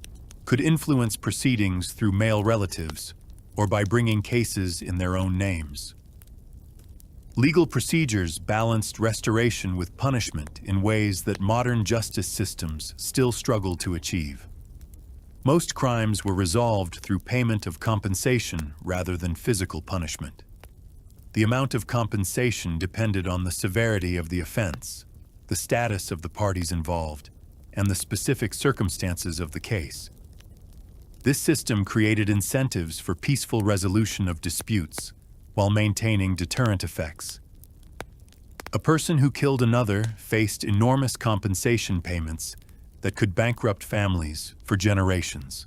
could influence proceedings through male relatives or by bringing cases in their own names. Legal procedures balanced restoration with punishment in ways that modern justice systems still struggle to achieve. Most crimes were resolved through payment of compensation rather than physical punishment. The amount of compensation depended on the severity of the offense, the status of the parties involved, and the specific circumstances of the case. This system created incentives for peaceful resolution of disputes while maintaining deterrent effects. A person who killed another faced enormous compensation payments that could bankrupt families for generations.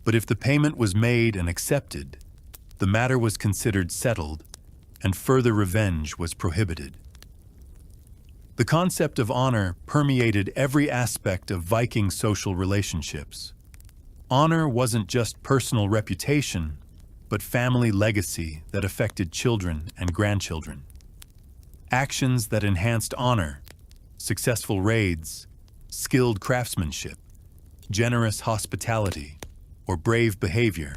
But if the payment was made and accepted, the matter was considered settled and further revenge was prohibited. The concept of honor permeated every aspect of Viking social relationships. Honor wasn't just personal reputation, but family legacy that affected children and grandchildren. Actions that enhanced honor, successful raids, skilled craftsmanship, generous hospitality, or brave behavior,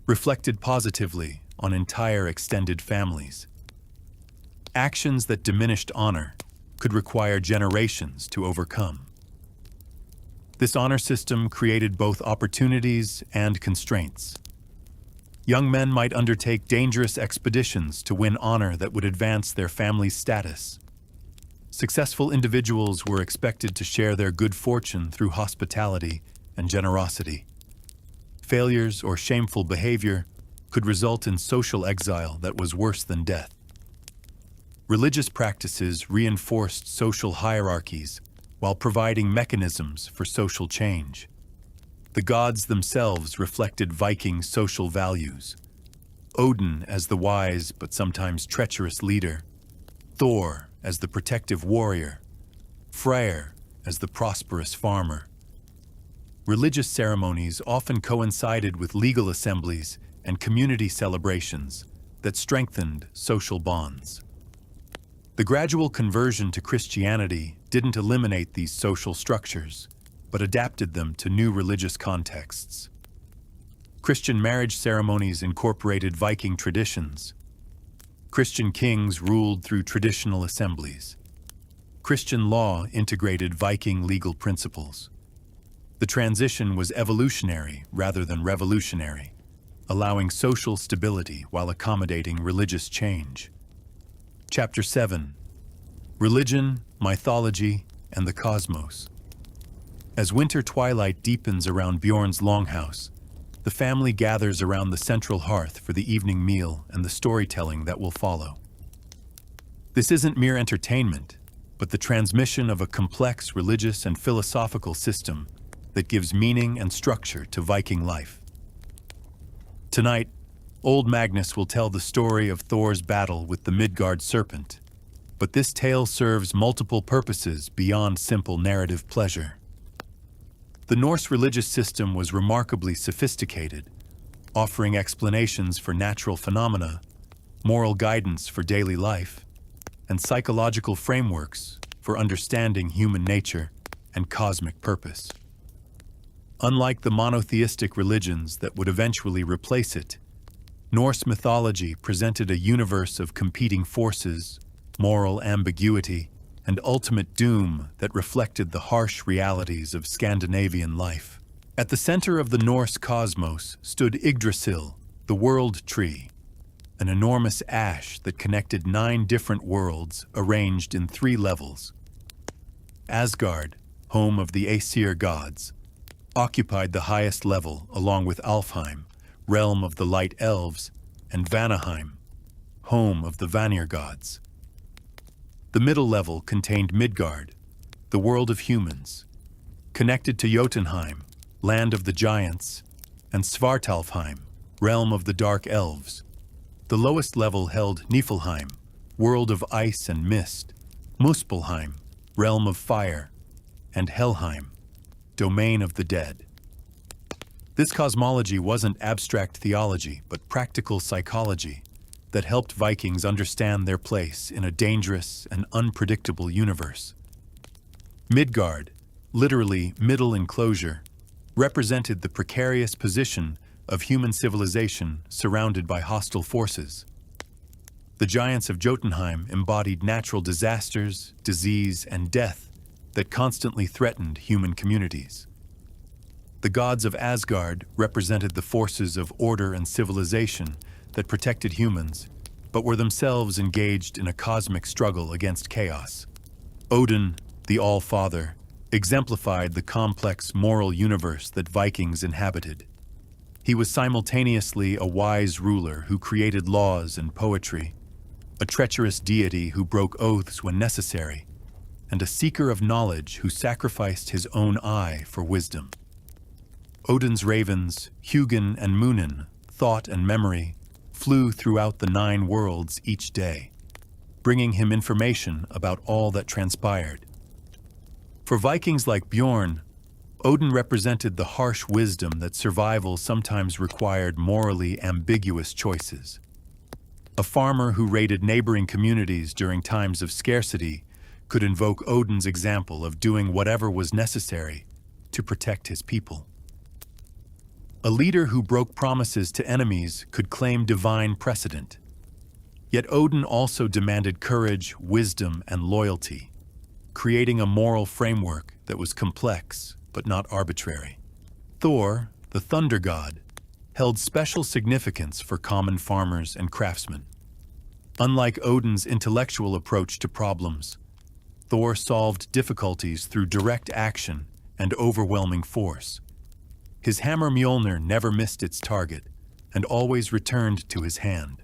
reflected positively on entire extended families. Actions that diminished honor could require generations to overcome. This honor system created both opportunities and constraints. Young men might undertake dangerous expeditions to win honor that would advance their family's status. Successful individuals were expected to share their good fortune through hospitality and generosity. Failures or shameful behavior could result in social exile that was worse than death. Religious practices reinforced social hierarchies while providing mechanisms for social change. The gods themselves reflected Viking social values. Odin as the wise but sometimes treacherous leader, Thor as the protective warrior, Freyr as the prosperous farmer. Religious ceremonies often coincided with legal assemblies and community celebrations that strengthened social bonds. The gradual conversion to Christianity didn't eliminate these social structures, but adapted them to new religious contexts. Christian marriage ceremonies incorporated Viking traditions. Christian kings ruled through traditional assemblies. Christian law integrated Viking legal principles. The transition was evolutionary rather than revolutionary, allowing social stability while accommodating religious change. Chapter 7: Religion, Mythology, and the Cosmos. As winter twilight deepens around Bjorn's longhouse, the family gathers around the central hearth for the evening meal and the storytelling that will follow. This isn't mere entertainment, but the transmission of a complex religious and philosophical system that gives meaning and structure to Viking life. Tonight, old Magnus will tell the story of Thor's battle with the Midgard serpent, but this tale serves multiple purposes beyond simple narrative pleasure. The Norse religious system was remarkably sophisticated, offering explanations for natural phenomena, moral guidance for daily life, and psychological frameworks for understanding human nature and cosmic purpose. Unlike the monotheistic religions that would eventually replace it, Norse mythology presented a universe of competing forces, moral ambiguity, and ultimate doom that reflected the harsh realities of Scandinavian life. At the center of the Norse cosmos stood Yggdrasil, the World Tree, an enormous ash that connected 9 different worlds arranged in 3 levels. Asgard, home of the Aesir gods, occupied the highest level along with Alfheim, realm of the Light Elves, and Vanaheim, home of the Vanir gods. The middle level contained Midgard, the world of humans, connected to Jotunheim, land of the giants, and Svartalfheim, realm of the dark elves. The lowest level held Niflheim, world of ice and mist, Muspelheim, realm of fire, and Helheim, domain of the dead. This cosmology wasn't abstract theology, but practical psychology that helped Vikings understand their place in a dangerous and unpredictable universe. Midgard, literally middle enclosure, represented the precarious position of human civilization surrounded by hostile forces. The giants of Jotunheim embodied natural disasters, disease, and death that constantly threatened human communities. The gods of Asgard represented the forces of order and civilization that protected humans, but were themselves engaged in a cosmic struggle against chaos. Odin, the All-Father, exemplified the complex moral universe that Vikings inhabited. He was simultaneously a wise ruler who created laws and poetry, a treacherous deity who broke oaths when necessary, and a seeker of knowledge who sacrificed his own eye for wisdom. Odin's ravens, Hugin and Munin, thought and memory, flew throughout the 9 worlds each day, bringing him information about all that transpired. For Vikings like Bjorn, Odin represented the harsh wisdom that survival sometimes required morally ambiguous choices. A farmer who raided neighboring communities during times of scarcity could invoke Odin's example of doing whatever was necessary to protect his people. A leader who broke promises to enemies could claim divine precedent. Yet Odin also demanded courage, wisdom, and loyalty, creating a moral framework that was complex but not arbitrary. Thor, the thunder god, held special significance for common farmers and craftsmen. Unlike Odin's intellectual approach to problems, Thor solved difficulties through direct action and overwhelming force. His hammer Mjolnir never missed its target and always returned to his hand,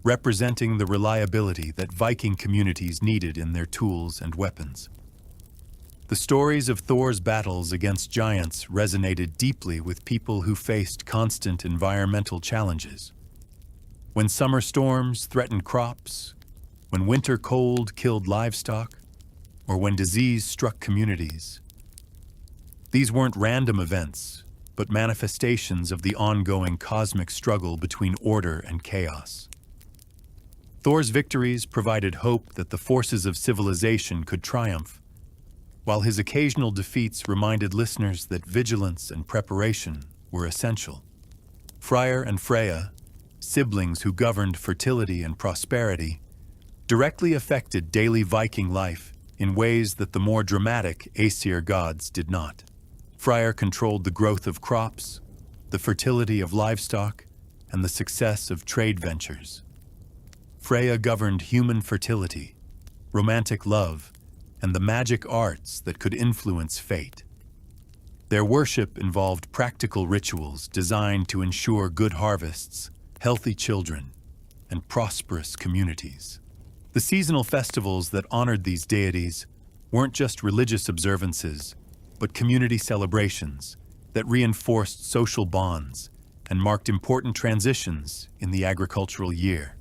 representing the reliability that Viking communities needed in their tools and weapons. The stories of Thor's battles against giants resonated deeply with people who faced constant environmental challenges. When summer storms threatened crops, when winter cold killed livestock, or when disease struck communities. These weren't random events, but manifestations of the ongoing cosmic struggle between order and chaos. Thor's victories provided hope that the forces of civilization could triumph, while his occasional defeats reminded listeners that vigilance and preparation were essential. Freyr and Freya, siblings who governed fertility and prosperity, directly affected daily Viking life in ways that the more dramatic Aesir gods did not. Freyr controlled the growth of crops, the fertility of livestock, and the success of trade ventures. Freya governed human fertility, romantic love, and the magic arts that could influence fate. Their worship involved practical rituals designed to ensure good harvests, healthy children, and prosperous communities. The seasonal festivals that honored these deities weren't just religious observances, but community celebrations that reinforced social bonds and marked important transitions in the agricultural year.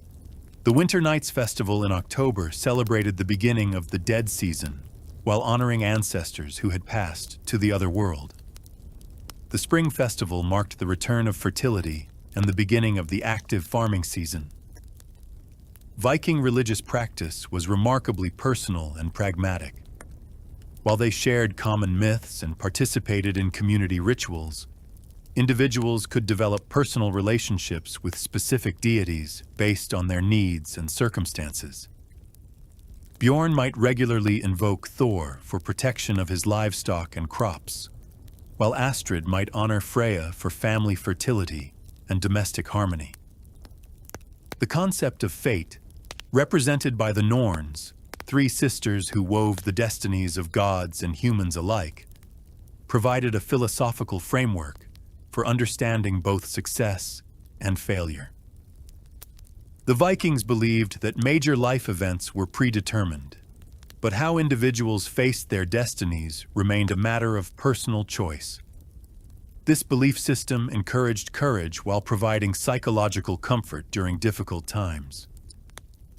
The Winter Nights Festival in October celebrated the beginning of the dead season while honoring ancestors who had passed to the other world. The Spring Festival marked the return of fertility and the beginning of the active farming season. Viking religious practice was remarkably personal and pragmatic. While they shared common myths and participated in community rituals, individuals could develop personal relationships with specific deities based on their needs and circumstances. Bjorn might regularly invoke Thor for protection of his livestock and crops, while Astrid might honor Freya for family fertility and domestic harmony. The concept of fate, represented by the Norns, 3 sisters who wove the destinies of gods and humans alike, provided a philosophical framework for understanding both success and failure. The Vikings believed that major life events were predetermined, but how individuals faced their destinies remained a matter of personal choice. This belief system encouraged courage while providing psychological comfort during difficult times.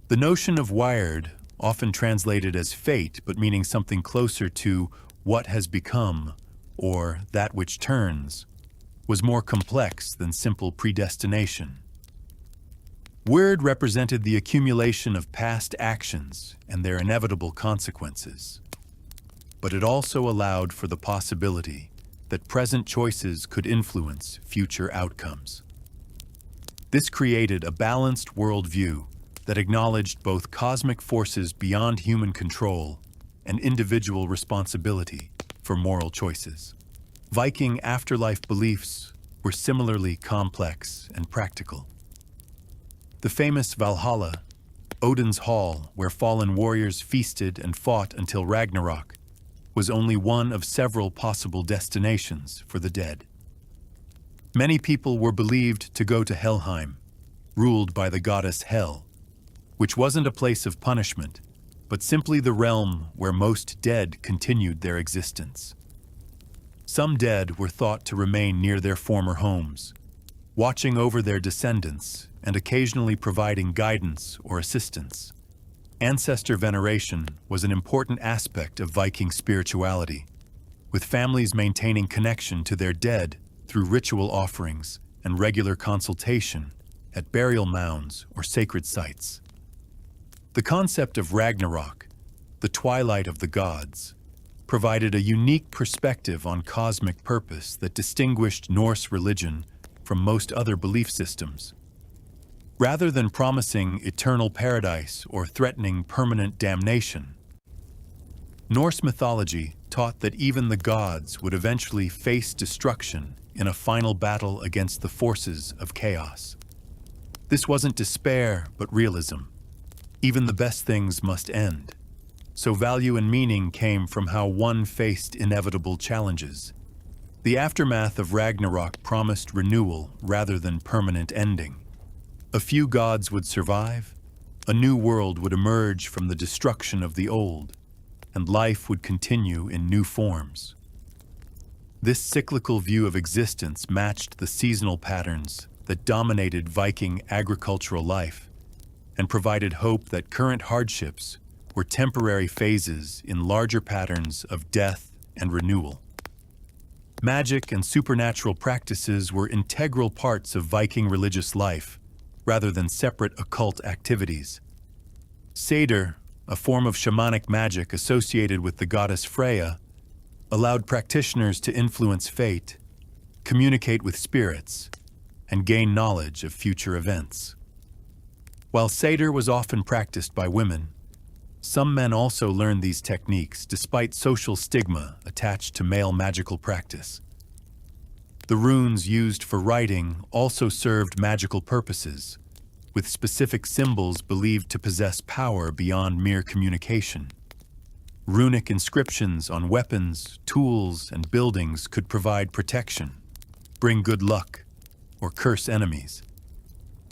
The notion of wired, often translated as fate but meaning something closer to what has become or that which turns, was more complex than simple predestination. Wyrd represented the accumulation of past actions and their inevitable consequences, but it also allowed for the possibility that present choices could influence future outcomes. This created a balanced worldview that acknowledged both cosmic forces beyond human control and individual responsibility for moral choices. Viking afterlife beliefs were similarly complex and practical. The famous Valhalla, Odin's hall where fallen warriors feasted and fought until Ragnarok, was only one of several possible destinations for the dead. Many people were believed to go to Helheim, ruled by the goddess Hel, which wasn't a place of punishment, but simply the realm where most dead continued their existence. Some dead were thought to remain near their former homes, watching over their descendants and occasionally providing guidance or assistance. Ancestor veneration was an important aspect of Viking spirituality, with families maintaining connection to their dead through ritual offerings and regular consultation at burial mounds or sacred sites. The concept of Ragnarok, the twilight of the gods, provided a unique perspective on cosmic purpose that distinguished Norse religion from most other belief systems. Rather than promising eternal paradise or threatening permanent damnation, Norse mythology taught that even the gods would eventually face destruction in a final battle against the forces of chaos. This wasn't despair, but realism. Even the best things must end. So value and meaning came from how one faced inevitable challenges. The aftermath of Ragnarok promised renewal rather than permanent ending. A few gods would survive, a new world would emerge from the destruction of the old, and life would continue in new forms. This cyclical view of existence matched the seasonal patterns that dominated Viking agricultural life and provided hope that current hardships were temporary phases in larger patterns of death and renewal. Magic and supernatural practices were integral parts of Viking religious life, rather than separate occult activities. Seder, a form of shamanic magic associated with the goddess Freya, allowed practitioners to influence fate, communicate with spirits, and gain knowledge of future events. While Seder was often practiced by women, some men also learned these techniques despite social stigma attached to male magical practice. The runes used for writing also served magical purposes, with specific symbols believed to possess power beyond mere communication. Runic inscriptions on weapons, tools, and buildings could provide protection, bring good luck, or curse enemies.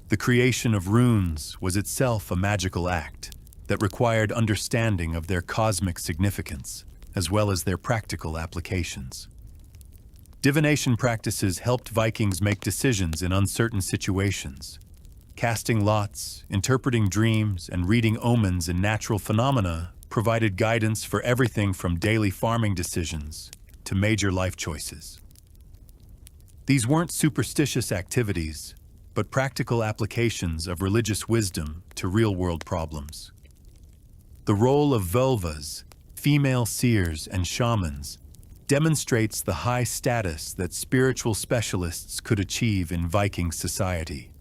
The creation of runes was itself a magical act that required understanding of their cosmic significance, as well as their practical applications. Divination practices helped Vikings make decisions in uncertain situations. Casting lots, interpreting dreams, and reading omens and natural phenomena provided guidance for everything from daily farming decisions to major life choices. These weren't superstitious activities, but practical applications of religious wisdom to real-world problems. The role of vulvas, female seers, and shamans demonstrates the high status that spiritual specialists could achieve in Viking society.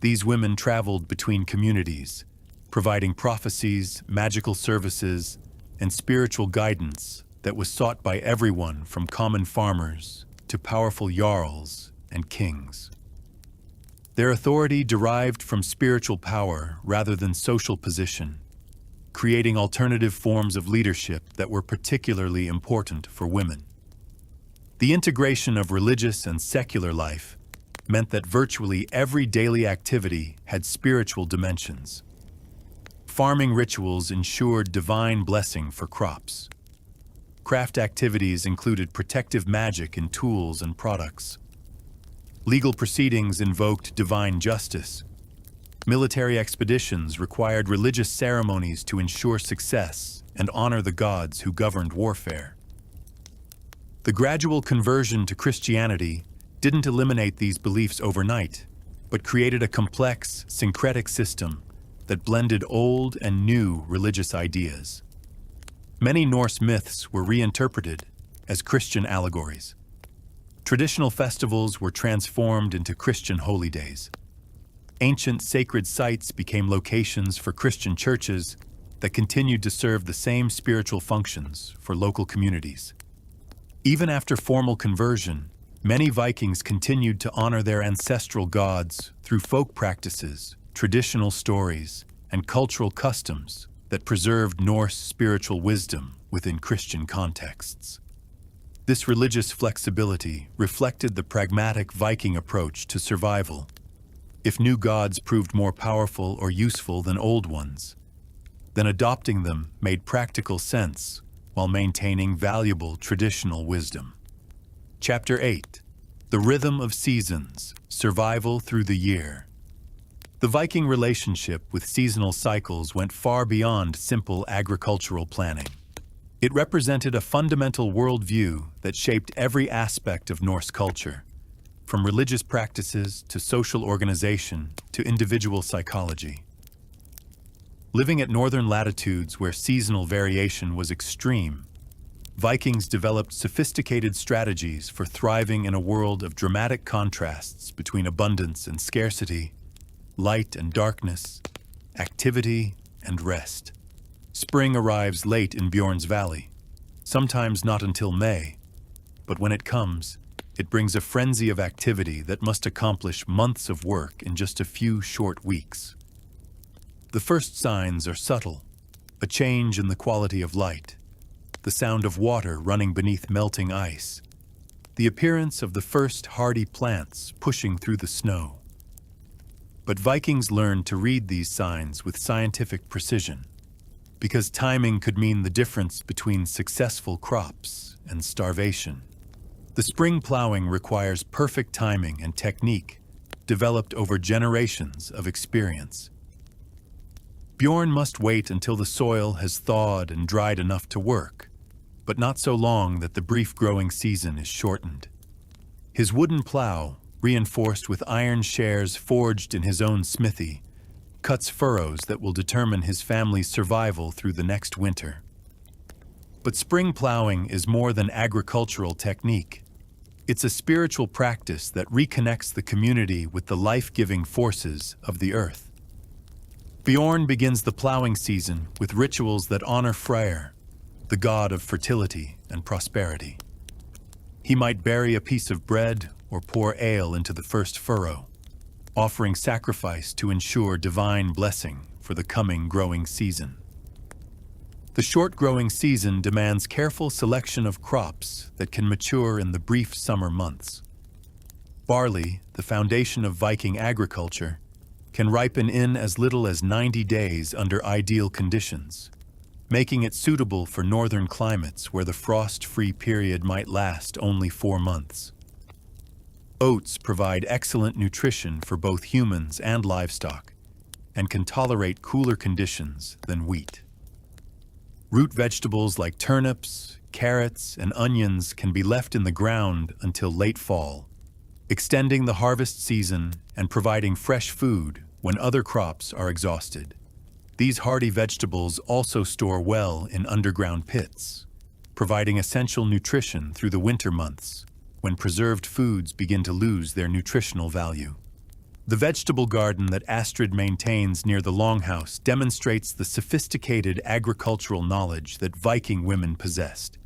These women traveled between communities, providing prophecies, magical services, and spiritual guidance that was sought by everyone from common farmers to powerful jarls and kings. Their authority derived from spiritual power rather than social position, creating alternative forms of leadership that were particularly important for women. The integration of religious and secular life meant that virtually every daily activity had spiritual dimensions. Farming rituals ensured divine blessing for crops. Craft activities included protective magic in tools and products. Legal proceedings invoked divine justice. Military expeditions required religious ceremonies to ensure success and honor the gods who governed warfare. The gradual conversion to Christianity didn't eliminate these beliefs overnight, but created a complex, syncretic system that blended old and new religious ideas. Many Norse myths were reinterpreted, as Christian allegories. Traditional festivals were transformed into Christian holy days. Ancient sacred sites became locations for Christian churches that continued to serve the same spiritual functions for local communities. Even after formal conversion, many Vikings continued to honor their ancestral gods through folk practices, traditional stories, and cultural customs that preserved Norse spiritual wisdom within Christian contexts. This religious flexibility reflected the pragmatic Viking approach to survival. If new gods proved more powerful or useful than old ones, then adopting them made practical sense while maintaining valuable traditional wisdom. Chapter 8. The Rhythm of Seasons, Survival Through the Year. The Viking relationship with seasonal cycles went far beyond simple agricultural planning. It represented a fundamental worldview that shaped every aspect of Norse culture, from religious practices to social organization to individual psychology. Living at northern latitudes where seasonal variation was extreme, Vikings developed sophisticated strategies for thriving in a world of dramatic contrasts between abundance and scarcity, light and darkness, activity and rest. Spring arrives late in Bjorn's Valley, sometimes not until May, but when it comes, it brings a frenzy of activity that must accomplish months of work in just a few short weeks. The first signs are subtle: a change in the quality of light, the sound of water running beneath melting ice, the appearance of the first hardy plants pushing through the snow. But Vikings learned to read these signs with scientific precision, because timing could mean the difference between successful crops and starvation. The spring plowing requires perfect timing and technique, developed over generations of experience. Bjorn must wait until the soil has thawed and dried enough to work, but not so long that the brief growing season is shortened. His wooden plow, reinforced with iron shares forged in his own smithy, cuts furrows that will determine his family's survival through the next winter. But spring plowing is more than agricultural technique. It's a spiritual practice that reconnects the community with the life-giving forces of the earth. Bjorn begins the plowing season with rituals that honor Freyr, the god of fertility and prosperity. He might bury a piece of bread or pour ale into the first furrow, offering sacrifice to ensure divine blessing for the coming growing season. The short growing season demands careful selection of crops that can mature in the brief summer months. Barley, the foundation of Viking agriculture, can ripen in as little as 90 days under ideal conditions, making it suitable for northern climates where the frost-free period might last only 4 months. Oats provide excellent nutrition for both humans and livestock, and can tolerate cooler conditions than wheat. Root vegetables like turnips, carrots, and onions can be left in the ground until late fall, extending the harvest season and providing fresh food when other crops are exhausted. These hardy vegetables also store well in underground pits, providing essential nutrition through the winter months, when preserved foods begin to lose their nutritional value. The vegetable garden that Astrid maintains near the longhouse demonstrates the sophisticated agricultural knowledge that Viking women possessed.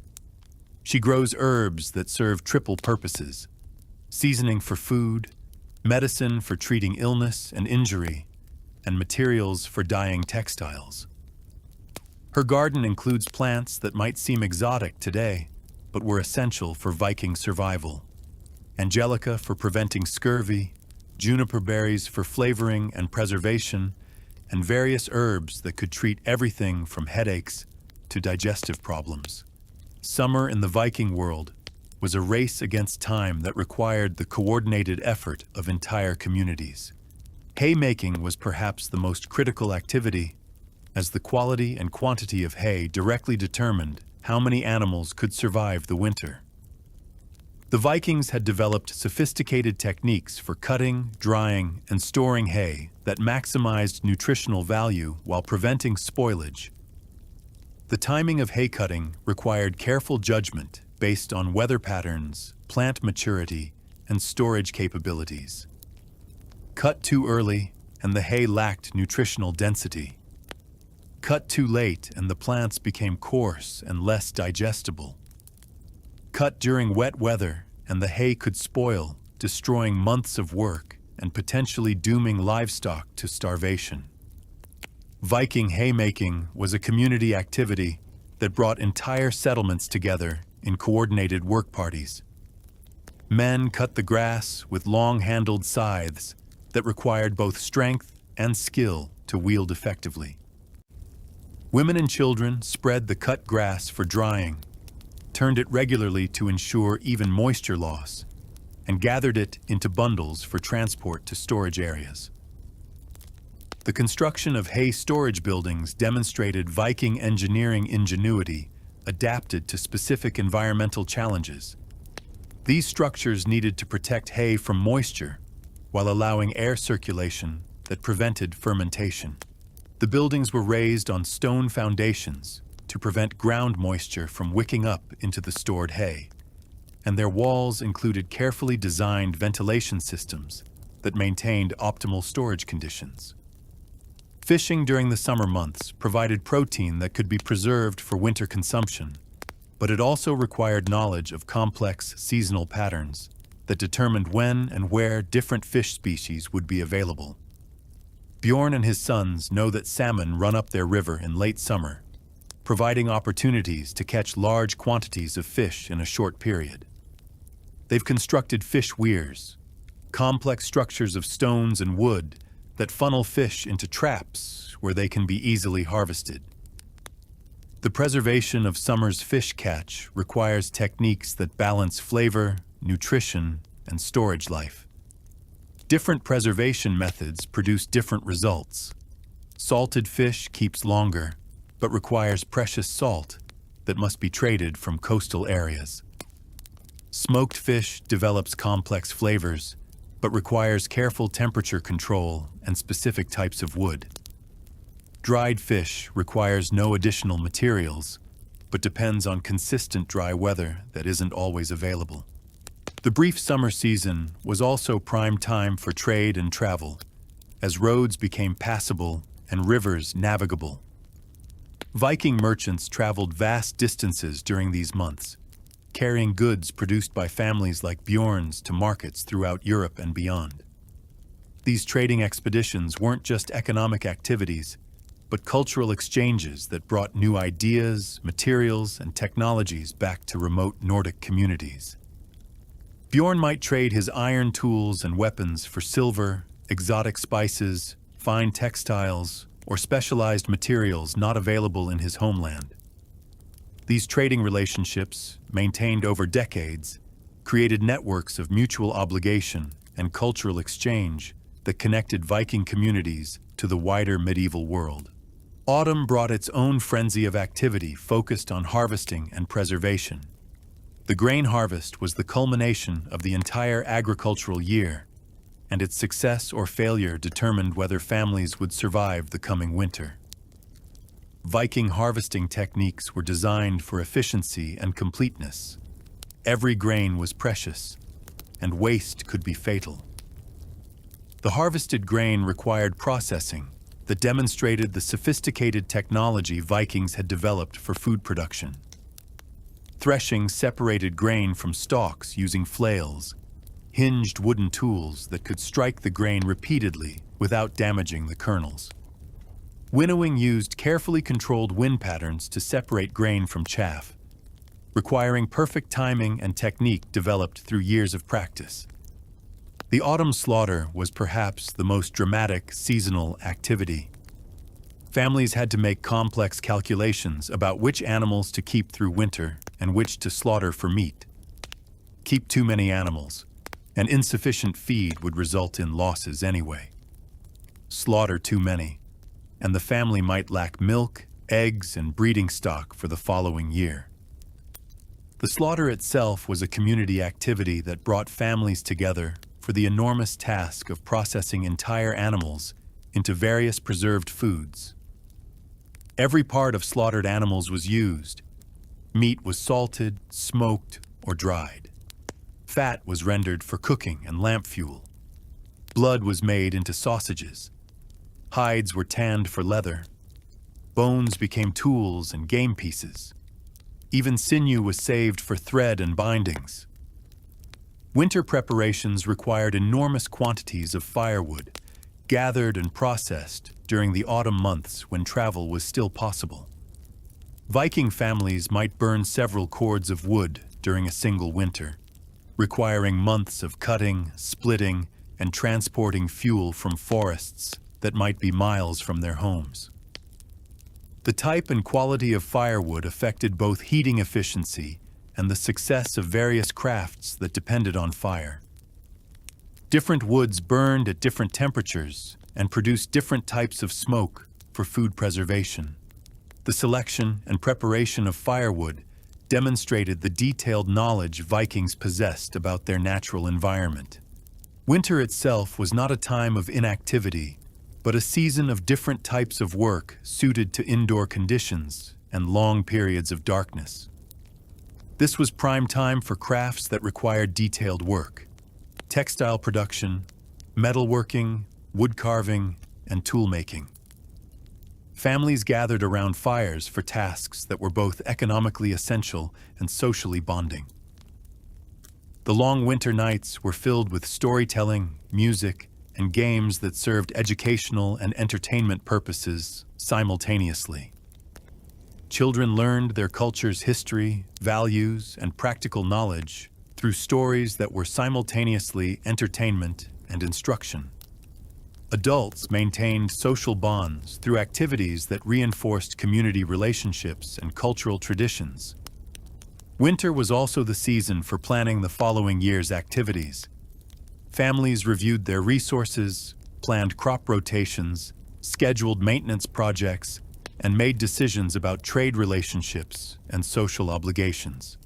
She grows herbs that serve triple purposes: seasoning for food, medicine for treating illness and injury, and materials for dyeing textiles. Her garden includes plants that might seem exotic today, but were essential for Viking survival: angelica for preventing scurvy, juniper berries for flavoring and preservation, and various herbs that could treat everything from headaches to digestive problems. Summer in the Viking world was a race against time that required the coordinated effort of entire communities. Haymaking was perhaps the most critical activity, as the quality and quantity of hay directly determined how many animals could survive the winter. The Vikings had developed sophisticated techniques for cutting, drying, and storing hay that maximized nutritional value while preventing spoilage. The timing of hay cutting required careful judgment based on weather patterns, plant maturity, and storage capabilities. Cut too early, and the hay lacked nutritional density. Cut too late, and the plants became coarse and less digestible. Cut during wet weather, and the hay could spoil, destroying months of work and potentially dooming livestock to starvation. Viking haymaking was a community activity that brought entire settlements together in coordinated work parties. Men cut the grass with long-handled scythes that required both strength and skill to wield effectively. Women and children spread the cut grass for drying, turned it regularly to ensure even moisture loss, and gathered it into bundles for transport to storage areas. The construction of hay storage buildings demonstrated Viking engineering ingenuity adapted to specific environmental challenges. These structures needed to protect hay from moisture while allowing air circulation that prevented fermentation. The buildings were raised on stone foundations to prevent ground moisture from wicking up into the stored hay, and their walls included carefully designed ventilation systems that maintained optimal storage conditions. Fishing during the summer months provided protein that could be preserved for winter consumption, but it also required knowledge of complex seasonal patterns that determined when and where different fish species would be available. Bjorn and his sons know that salmon run up their river in late summer, providing opportunities to catch large quantities of fish in a short period. They've constructed fish weirs, complex structures of stones and wood that funnel fish into traps where they can be easily harvested. The preservation of summer's fish catch requires techniques that balance flavor, nutrition, and storage life. Different preservation methods produce different results. Salted fish keeps longer, but requires precious salt that must be traded from coastal areas. Smoked fish develops complex flavors, but requires careful temperature control and specific types of wood. Dried fish requires no additional materials, but depends on consistent dry weather that isn't always available. The brief summer season was also prime time for trade and travel, as roads became passable and rivers navigable. Viking merchants traveled vast distances during these months, carrying goods produced by families like Bjorn's to markets throughout Europe and beyond. These trading expeditions weren't just economic activities, but cultural exchanges that brought new ideas, materials, and technologies back to remote Nordic communities. Bjorn might trade his iron tools and weapons for silver, exotic spices, fine textiles, or specialized materials not available in his homeland. These trading relationships, maintained over decades, created networks of mutual obligation and cultural exchange that connected Viking communities to the wider medieval world. Autumn brought its own frenzy of activity focused on harvesting and preservation. The grain harvest was the culmination of the entire agricultural year, and its success or failure determined whether families would survive the coming winter. Viking harvesting techniques were designed for efficiency and completeness. Every grain was precious, and waste could be fatal. The harvested grain required processing that demonstrated the sophisticated technology Vikings had developed for food production. Threshing separated grain from stalks using flails, hinged wooden tools that could strike the grain repeatedly without damaging the kernels. Winnowing used carefully controlled wind patterns to separate grain from chaff, requiring perfect timing and technique developed through years of practice. The autumn slaughter was perhaps the most dramatic seasonal activity. Families had to make complex calculations about which animals to keep through winter and which to slaughter for meat. Keep too many animals, and insufficient feed would result in losses anyway. Slaughter too many, and the family might lack milk, eggs, and breeding stock for the following year. The slaughter itself was a community activity that brought families together for the enormous task of processing entire animals into various preserved foods. Every part of slaughtered animals was used: Meat was salted, smoked, or dried. Fat was rendered for cooking and lamp fuel. Blood was made into sausages. Hides were tanned for leather. Bones became tools and game pieces. Even sinew was saved for thread and bindings. Winter preparations required enormous quantities of firewood, gathered and processed during the autumn months when travel was still possible. Viking families might burn several cords of wood during a single winter, requiring months of cutting, splitting, and transporting fuel from forests that might be miles from their homes. The type and quality of firewood affected both heating efficiency and the success of various crafts that depended on fire. Different woods burned at different temperatures and produced different types of smoke for food preservation. The selection and preparation of firewood demonstrated the detailed knowledge Vikings possessed about their natural environment. Winter itself was not a time of inactivity, but a season of different types of work suited to indoor conditions and long periods of darkness. This was prime time for crafts that required detailed work: textile production, metalworking, wood carving, and tool making. Families gathered around fires for tasks that were both economically essential and socially bonding. The long winter nights were filled with storytelling, music, and games that served educational and entertainment purposes simultaneously. Children learned their culture's history, values, and practical knowledge through stories that were simultaneously entertainment and instruction. Adults maintained social bonds through activities that reinforced community relationships and cultural traditions. Winter was also the season for planning the following year's activities. Families reviewed their resources, planned crop rotations, scheduled maintenance projects, and made decisions about trade relationships and social obligations.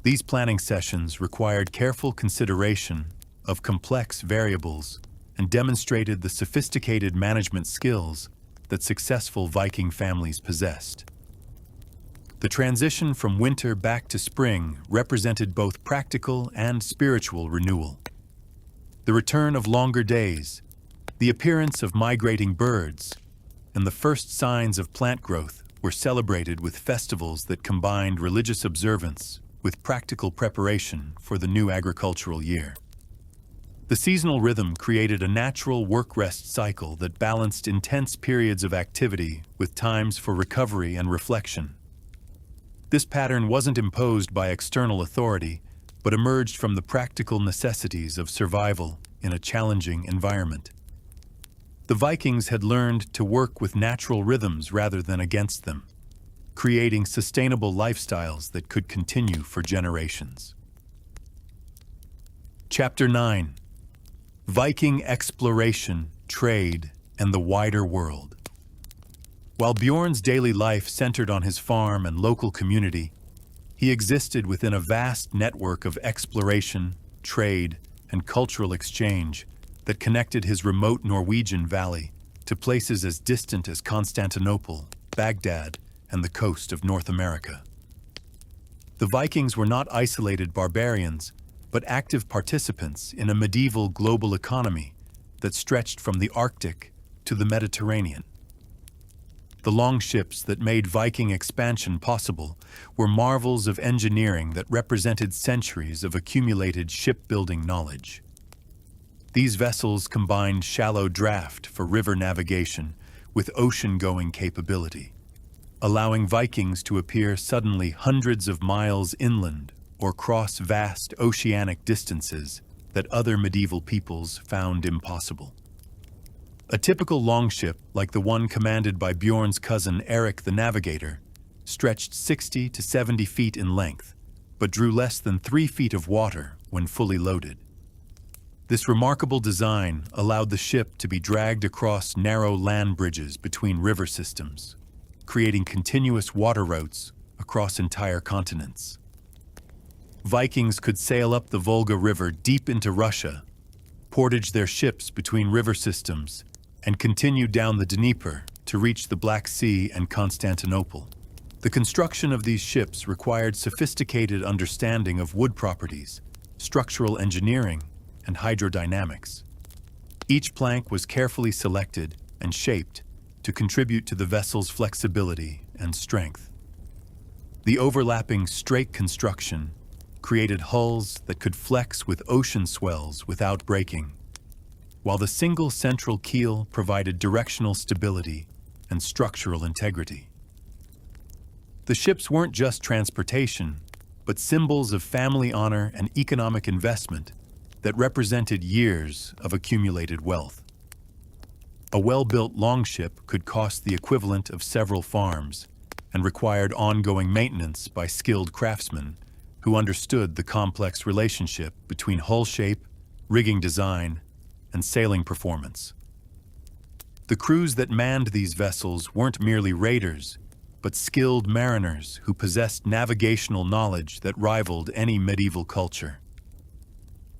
These planning sessions required careful consideration of complex variables and demonstrated the sophisticated management skills that successful Viking families possessed. The transition from winter back to spring represented both practical and spiritual renewal. The return of longer days, the appearance of migrating birds, and the first signs of plant growth were celebrated with festivals that combined religious observance with practical preparation for the new agricultural year. The seasonal rhythm created a natural work-rest cycle that balanced intense periods of activity with times for recovery and reflection. This pattern wasn't imposed by external authority, but emerged from the practical necessities of survival in a challenging environment. The Vikings had learned to work with natural rhythms rather than against them, creating sustainable lifestyles that could continue for generations. Chapter 9: Viking Exploration, Trade, and the Wider World. While Bjorn's daily life centered on his farm and local community, he existed within a vast network of exploration, trade, and cultural exchange that connected his remote Norwegian valley to places as distant as Constantinople, Baghdad, and the coast of North America. The Vikings were not isolated barbarians, but active participants in a medieval global economy that stretched from the Arctic to the Mediterranean. The longships that made Viking expansion possible were marvels of engineering that represented centuries of accumulated shipbuilding knowledge. These vessels combined shallow draft for river navigation with ocean-going capability, allowing Vikings to appear suddenly hundreds of miles inland or cross vast oceanic distances that other medieval peoples found impossible. A typical longship, like the one commanded by Bjorn's cousin Eric the Navigator, stretched 60 to 70 feet in length, but drew less than 3 feet of water when fully loaded. This remarkable design allowed the ship to be dragged across narrow land bridges between river systems, creating continuous water routes across entire continents. Vikings could sail up the Volga River deep into Russia, portage their ships between river systems, and continue down the Dnieper to reach the Black Sea and Constantinople. The construction of these ships required sophisticated understanding of wood properties, structural engineering, and hydrodynamics. Each plank was carefully selected and shaped to contribute to the vessel's flexibility and strength. The overlapping strake construction created hulls that could flex with ocean swells without breaking, while the single central keel provided directional stability and structural integrity. The ships weren't just transportation, but symbols of family honor and economic investment that represented years of accumulated wealth. A well-built longship could cost the equivalent of several farms and required ongoing maintenance by skilled craftsmen who understood the complex relationship between hull shape, rigging design, and sailing performance. The crews that manned these vessels weren't merely raiders, but skilled mariners who possessed navigational knowledge that rivaled any medieval culture.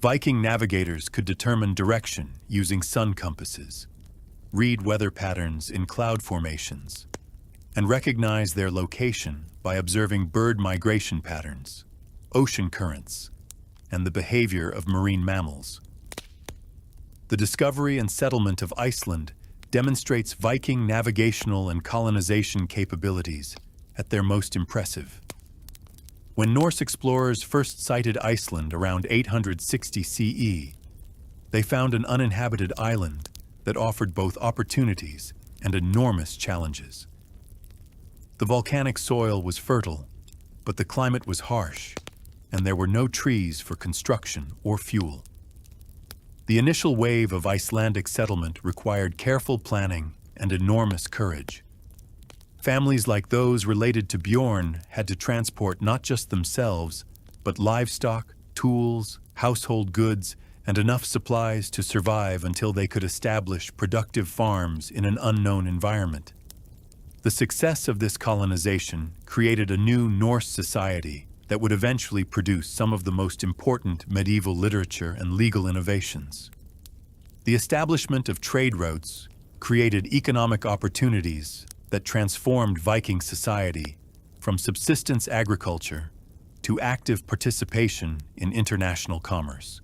Viking navigators could determine direction using sun compasses, read weather patterns in cloud formations, and recognize their location by observing bird migration patterns, ocean currents, and the behavior of marine mammals. The discovery and settlement of Iceland demonstrates Viking navigational and colonization capabilities at their most impressive. When Norse explorers first sighted Iceland around 860 CE, they found an uninhabited island that offered both opportunities and enormous challenges. The volcanic soil was fertile, but the climate was harsh, and there were no trees for construction or fuel. The initial wave of Icelandic settlement required careful planning and enormous courage. Families like those related to Bjorn had to transport not just themselves, but livestock, tools, household goods, and enough supplies to survive until they could establish productive farms in an unknown environment. The success of this colonization created a new Norse society that would eventually produce some of the most important medieval literature and legal innovations. The establishment of trade routes created economic opportunities that transformed Viking society from subsistence agriculture to active participation in international commerce.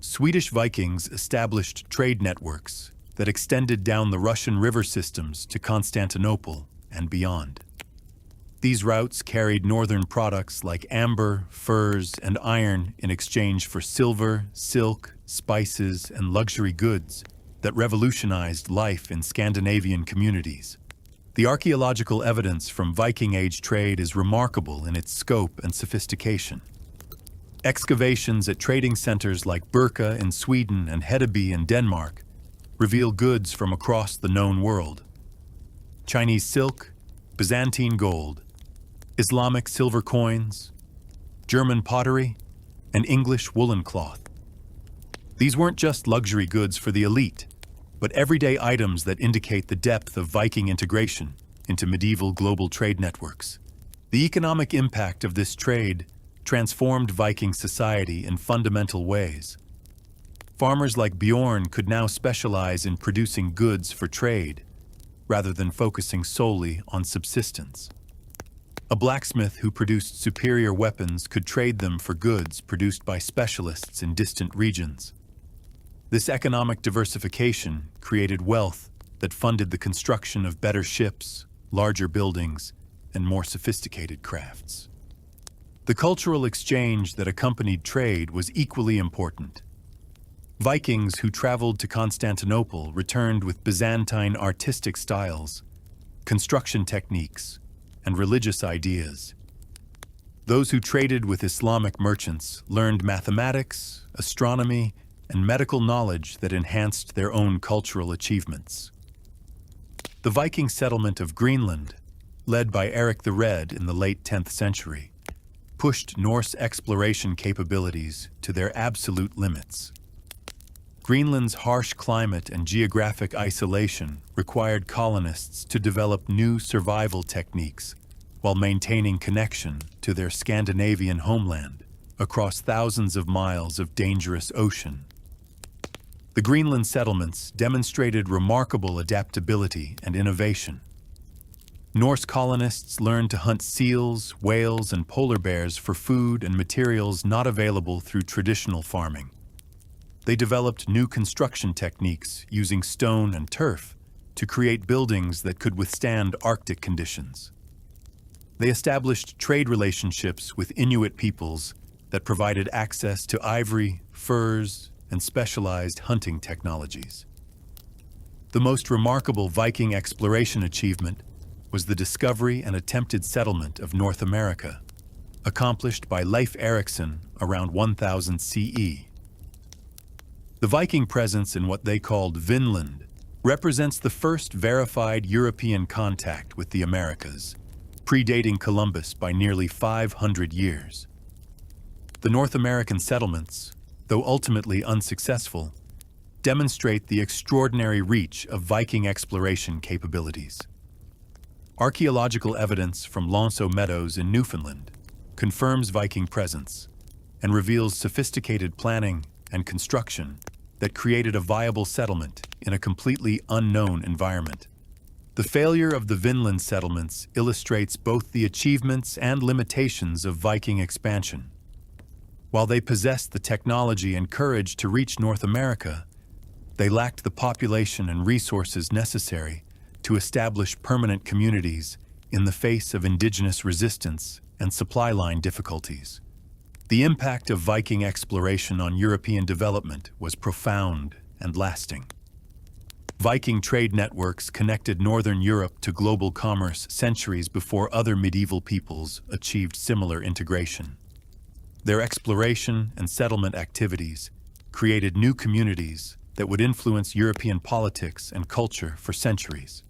Swedish Vikings established trade networks that extended down the Russian river systems to Constantinople and beyond. These routes carried northern products like amber, furs, and iron in exchange for silver, silk, spices, and luxury goods that revolutionized life in Scandinavian communities. The archaeological evidence from Viking Age trade is remarkable in its scope and sophistication. Excavations at trading centers like Birka in Sweden and Hedeby in Denmark reveal goods from across the known world. Chinese silk, Byzantine gold, Islamic silver coins, German pottery, and English woolen cloth. These weren't just luxury goods for the elite, but everyday items that indicate the depth of Viking integration into medieval global trade networks. The economic impact of this trade transformed Viking society in fundamental ways. Farmers like Bjorn could now specialize in producing goods for trade, rather than focusing solely on subsistence. A blacksmith who produced superior weapons could trade them for goods produced by specialists in distant regions. This economic diversification created wealth that funded the construction of better ships, larger buildings, and more sophisticated crafts. The cultural exchange that accompanied trade was equally important. Vikings who traveled to Constantinople returned with Byzantine artistic styles, construction techniques, and religious ideas. Those who traded with Islamic merchants learned mathematics, astronomy, and medical knowledge that enhanced their own cultural achievements. The Viking settlement of Greenland, led by Eric the Red in the late 10th century, pushed Norse exploration capabilities to their absolute limits. Greenland's harsh climate and geographic isolation required colonists to develop new survival techniques while maintaining connection to their Scandinavian homeland across thousands of miles of dangerous ocean. The Greenland settlements demonstrated remarkable adaptability and innovation. Norse colonists learned to hunt seals, whales, and polar bears for food and materials not available through traditional farming. They developed new construction techniques using stone and turf to create buildings that could withstand Arctic conditions. They established trade relationships with Inuit peoples that provided access to ivory, furs, and specialized hunting technologies. The most remarkable Viking exploration achievement was the discovery and attempted settlement of North America, accomplished by Leif Erikson around 1000 CE. The Viking presence in what they called Vinland represents the first verified European contact with the Americas, predating Columbus by nearly 500 years. The North American settlements, though ultimately unsuccessful, demonstrate the extraordinary reach of Viking exploration capabilities. Archaeological evidence from Lonceau Meadows in Newfoundland confirms Viking presence and reveals sophisticated planning and construction that created a viable settlement in a completely unknown environment. The failure of the Vinland settlements illustrates both the achievements and limitations of Viking expansion. While they possessed the technology and courage to reach North America, they lacked the population and resources necessary to establish permanent communities in the face of indigenous resistance and supply line difficulties. The impact of Viking exploration on European development was profound and lasting. Viking trade networks connected northern Europe to global commerce centuries before other medieval peoples achieved similar integration. Their exploration and settlement activities created new communities that would influence European politics and culture for centuries.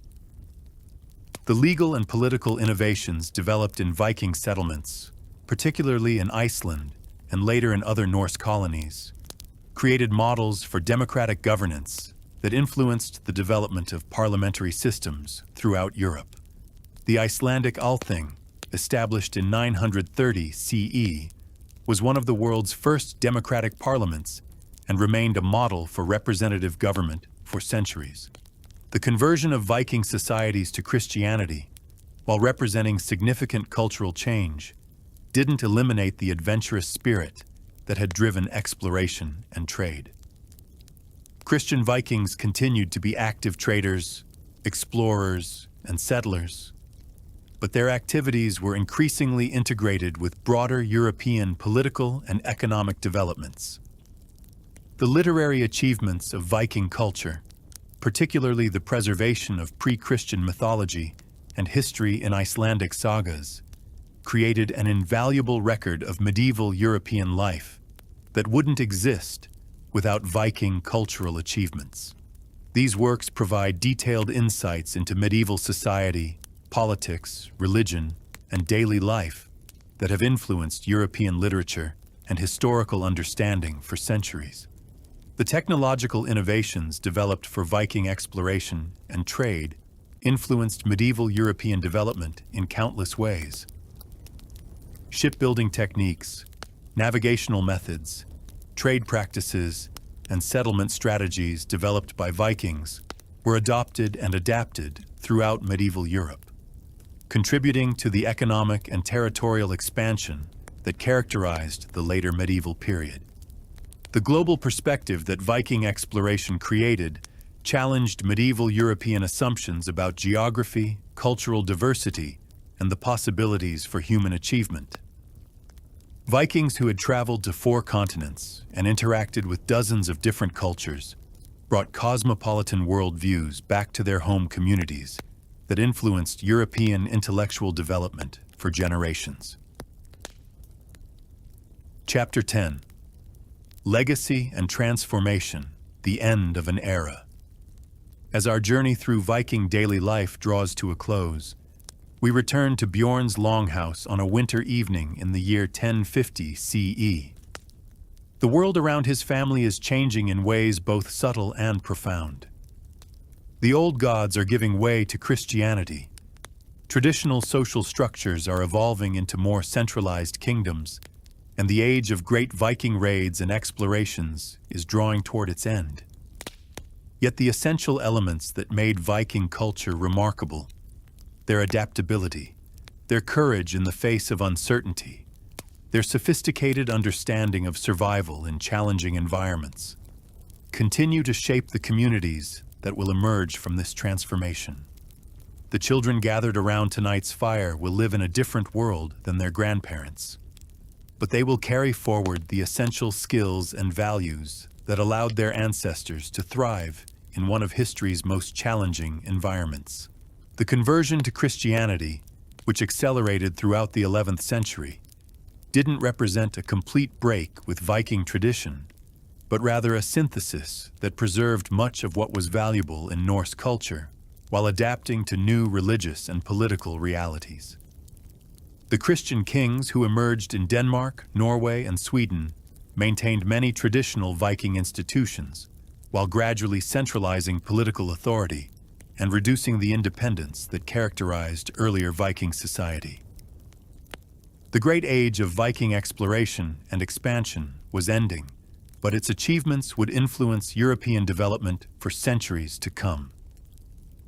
The legal and political innovations developed in Viking settlements, particularly in Iceland and later in other Norse colonies, created models for democratic governance that influenced the development of parliamentary systems throughout Europe. The Icelandic Althing, established in 930 CE, was one of the world's first democratic parliaments and remained a model for representative government for centuries. The conversion of Viking societies to Christianity, while representing significant cultural change, didn't eliminate the adventurous spirit that had driven exploration and trade. Christian Vikings continued to be active traders, explorers, and settlers, but their activities were increasingly integrated with broader European political and economic developments. The literary achievements of Viking culture, particularly the preservation of pre-Christian mythology and history in Icelandic sagas, created an invaluable record of medieval European life that wouldn't exist without Viking cultural achievements. These works provide detailed insights into medieval society, politics, religion, and daily life that have influenced European literature and historical understanding for centuries. The technological innovations developed for Viking exploration and trade influenced medieval European development in countless ways. Shipbuilding techniques, navigational methods, trade practices, and settlement strategies developed by Vikings were adopted and adapted throughout medieval Europe, contributing to the economic and territorial expansion that characterized the later medieval period. The global perspective that Viking exploration created challenged medieval European assumptions about geography, cultural diversity, and the possibilities for human achievement. Vikings who had traveled to 4 continents and interacted with dozens of different cultures brought cosmopolitan worldviews back to their home communities that influenced European intellectual development for generations. Chapter 10. Legacy and Transformation, the End of an Era. As our journey through Viking daily life draws to a close, we return to Bjorn's longhouse on a winter evening in the year 1050 CE. The world around his family is changing in ways both subtle and profound. The old gods are giving way to Christianity. Traditional social structures are evolving into more centralized kingdoms, and the age of great Viking raids and explorations is drawing toward its end. Yet the essential elements that made Viking culture remarkable their adaptability, their courage in the face of uncertainty, their sophisticated understanding of survival in challenging environments, continue to shape the communities that will emerge from this transformation. The children gathered around tonight's fire will live in a different world than their grandparents, but they will carry forward the essential skills and values that allowed their ancestors to thrive in one of history's most challenging environments. The conversion to Christianity, which accelerated throughout the 11th century, didn't represent a complete break with Viking tradition, but rather a synthesis that preserved much of what was valuable in Norse culture while adapting to new religious and political realities. The Christian kings who emerged in Denmark, Norway, and Sweden maintained many traditional Viking institutions, while gradually centralizing political authority and reducing the independence that characterized earlier Viking society. The great age of Viking exploration and expansion was ending, but its achievements would influence European development for centuries to come.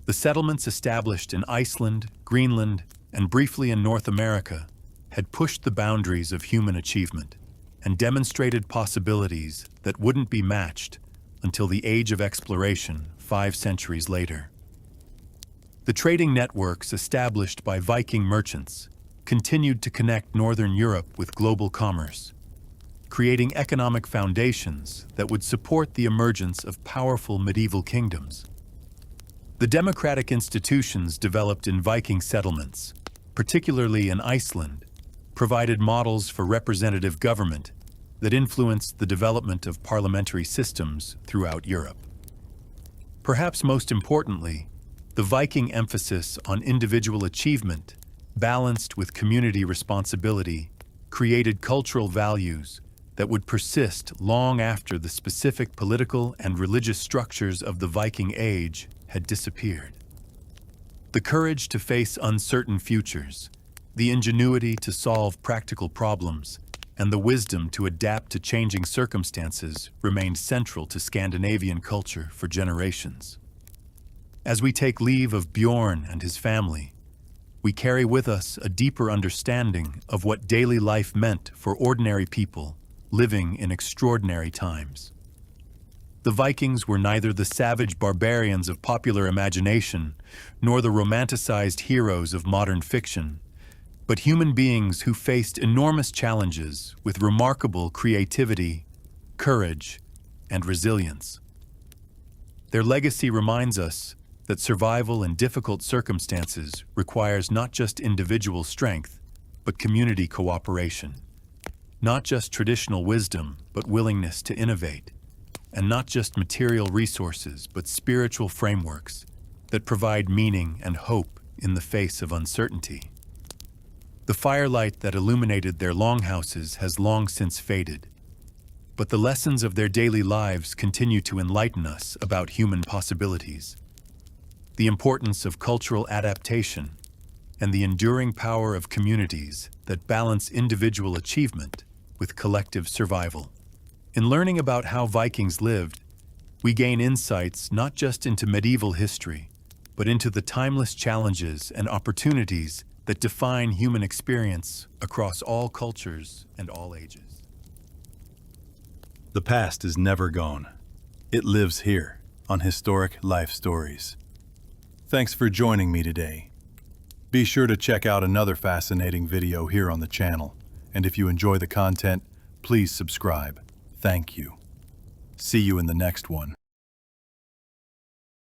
The settlements established in Iceland, Greenland, and briefly in North America had pushed the boundaries of human achievement and demonstrated possibilities that wouldn't be matched until the age of exploration 5 centuries later. The trading networks established by Viking merchants continued to connect Northern Europe with global commerce, creating economic foundations that would support the emergence of powerful medieval kingdoms. The democratic institutions developed in Viking settlements, particularly in Iceland, provided models for representative government that influenced the development of parliamentary systems throughout Europe. Perhaps most importantly, the Viking emphasis on individual achievement, balanced with community responsibility, created cultural values that would persist long after the specific political and religious structures of the Viking Age had disappeared. The courage to face uncertain futures, the ingenuity to solve practical problems, and the wisdom to adapt to changing circumstances remained central to Scandinavian culture for generations. As we take leave of Bjorn and his family, we carry with us a deeper understanding of what daily life meant for ordinary people living in extraordinary times. The Vikings were neither the savage barbarians of popular imagination nor the romanticized heroes of modern fiction, but human beings who faced enormous challenges with remarkable creativity, courage, and resilience. Their legacy reminds us that survival in difficult circumstances requires not just individual strength, but community cooperation. Not just traditional wisdom, but willingness to innovate. And not just material resources, but spiritual frameworks that provide meaning and hope in the face of uncertainty. The firelight that illuminated their longhouses has long since faded, but the lessons of their daily lives continue to enlighten us about human possibilities, the importance of cultural adaptation, and the enduring power of communities that balance individual achievement with collective survival. In learning about how Vikings lived, we gain insights not just into medieval history, but into the timeless challenges and opportunities that define human experience across all cultures and all ages. The past is never gone. It lives here on Historic Life Stories. Thanks for joining me today. Be sure to check out another fascinating video here on the channel, and if you enjoy the content, please subscribe. Thank you. See you in the next one.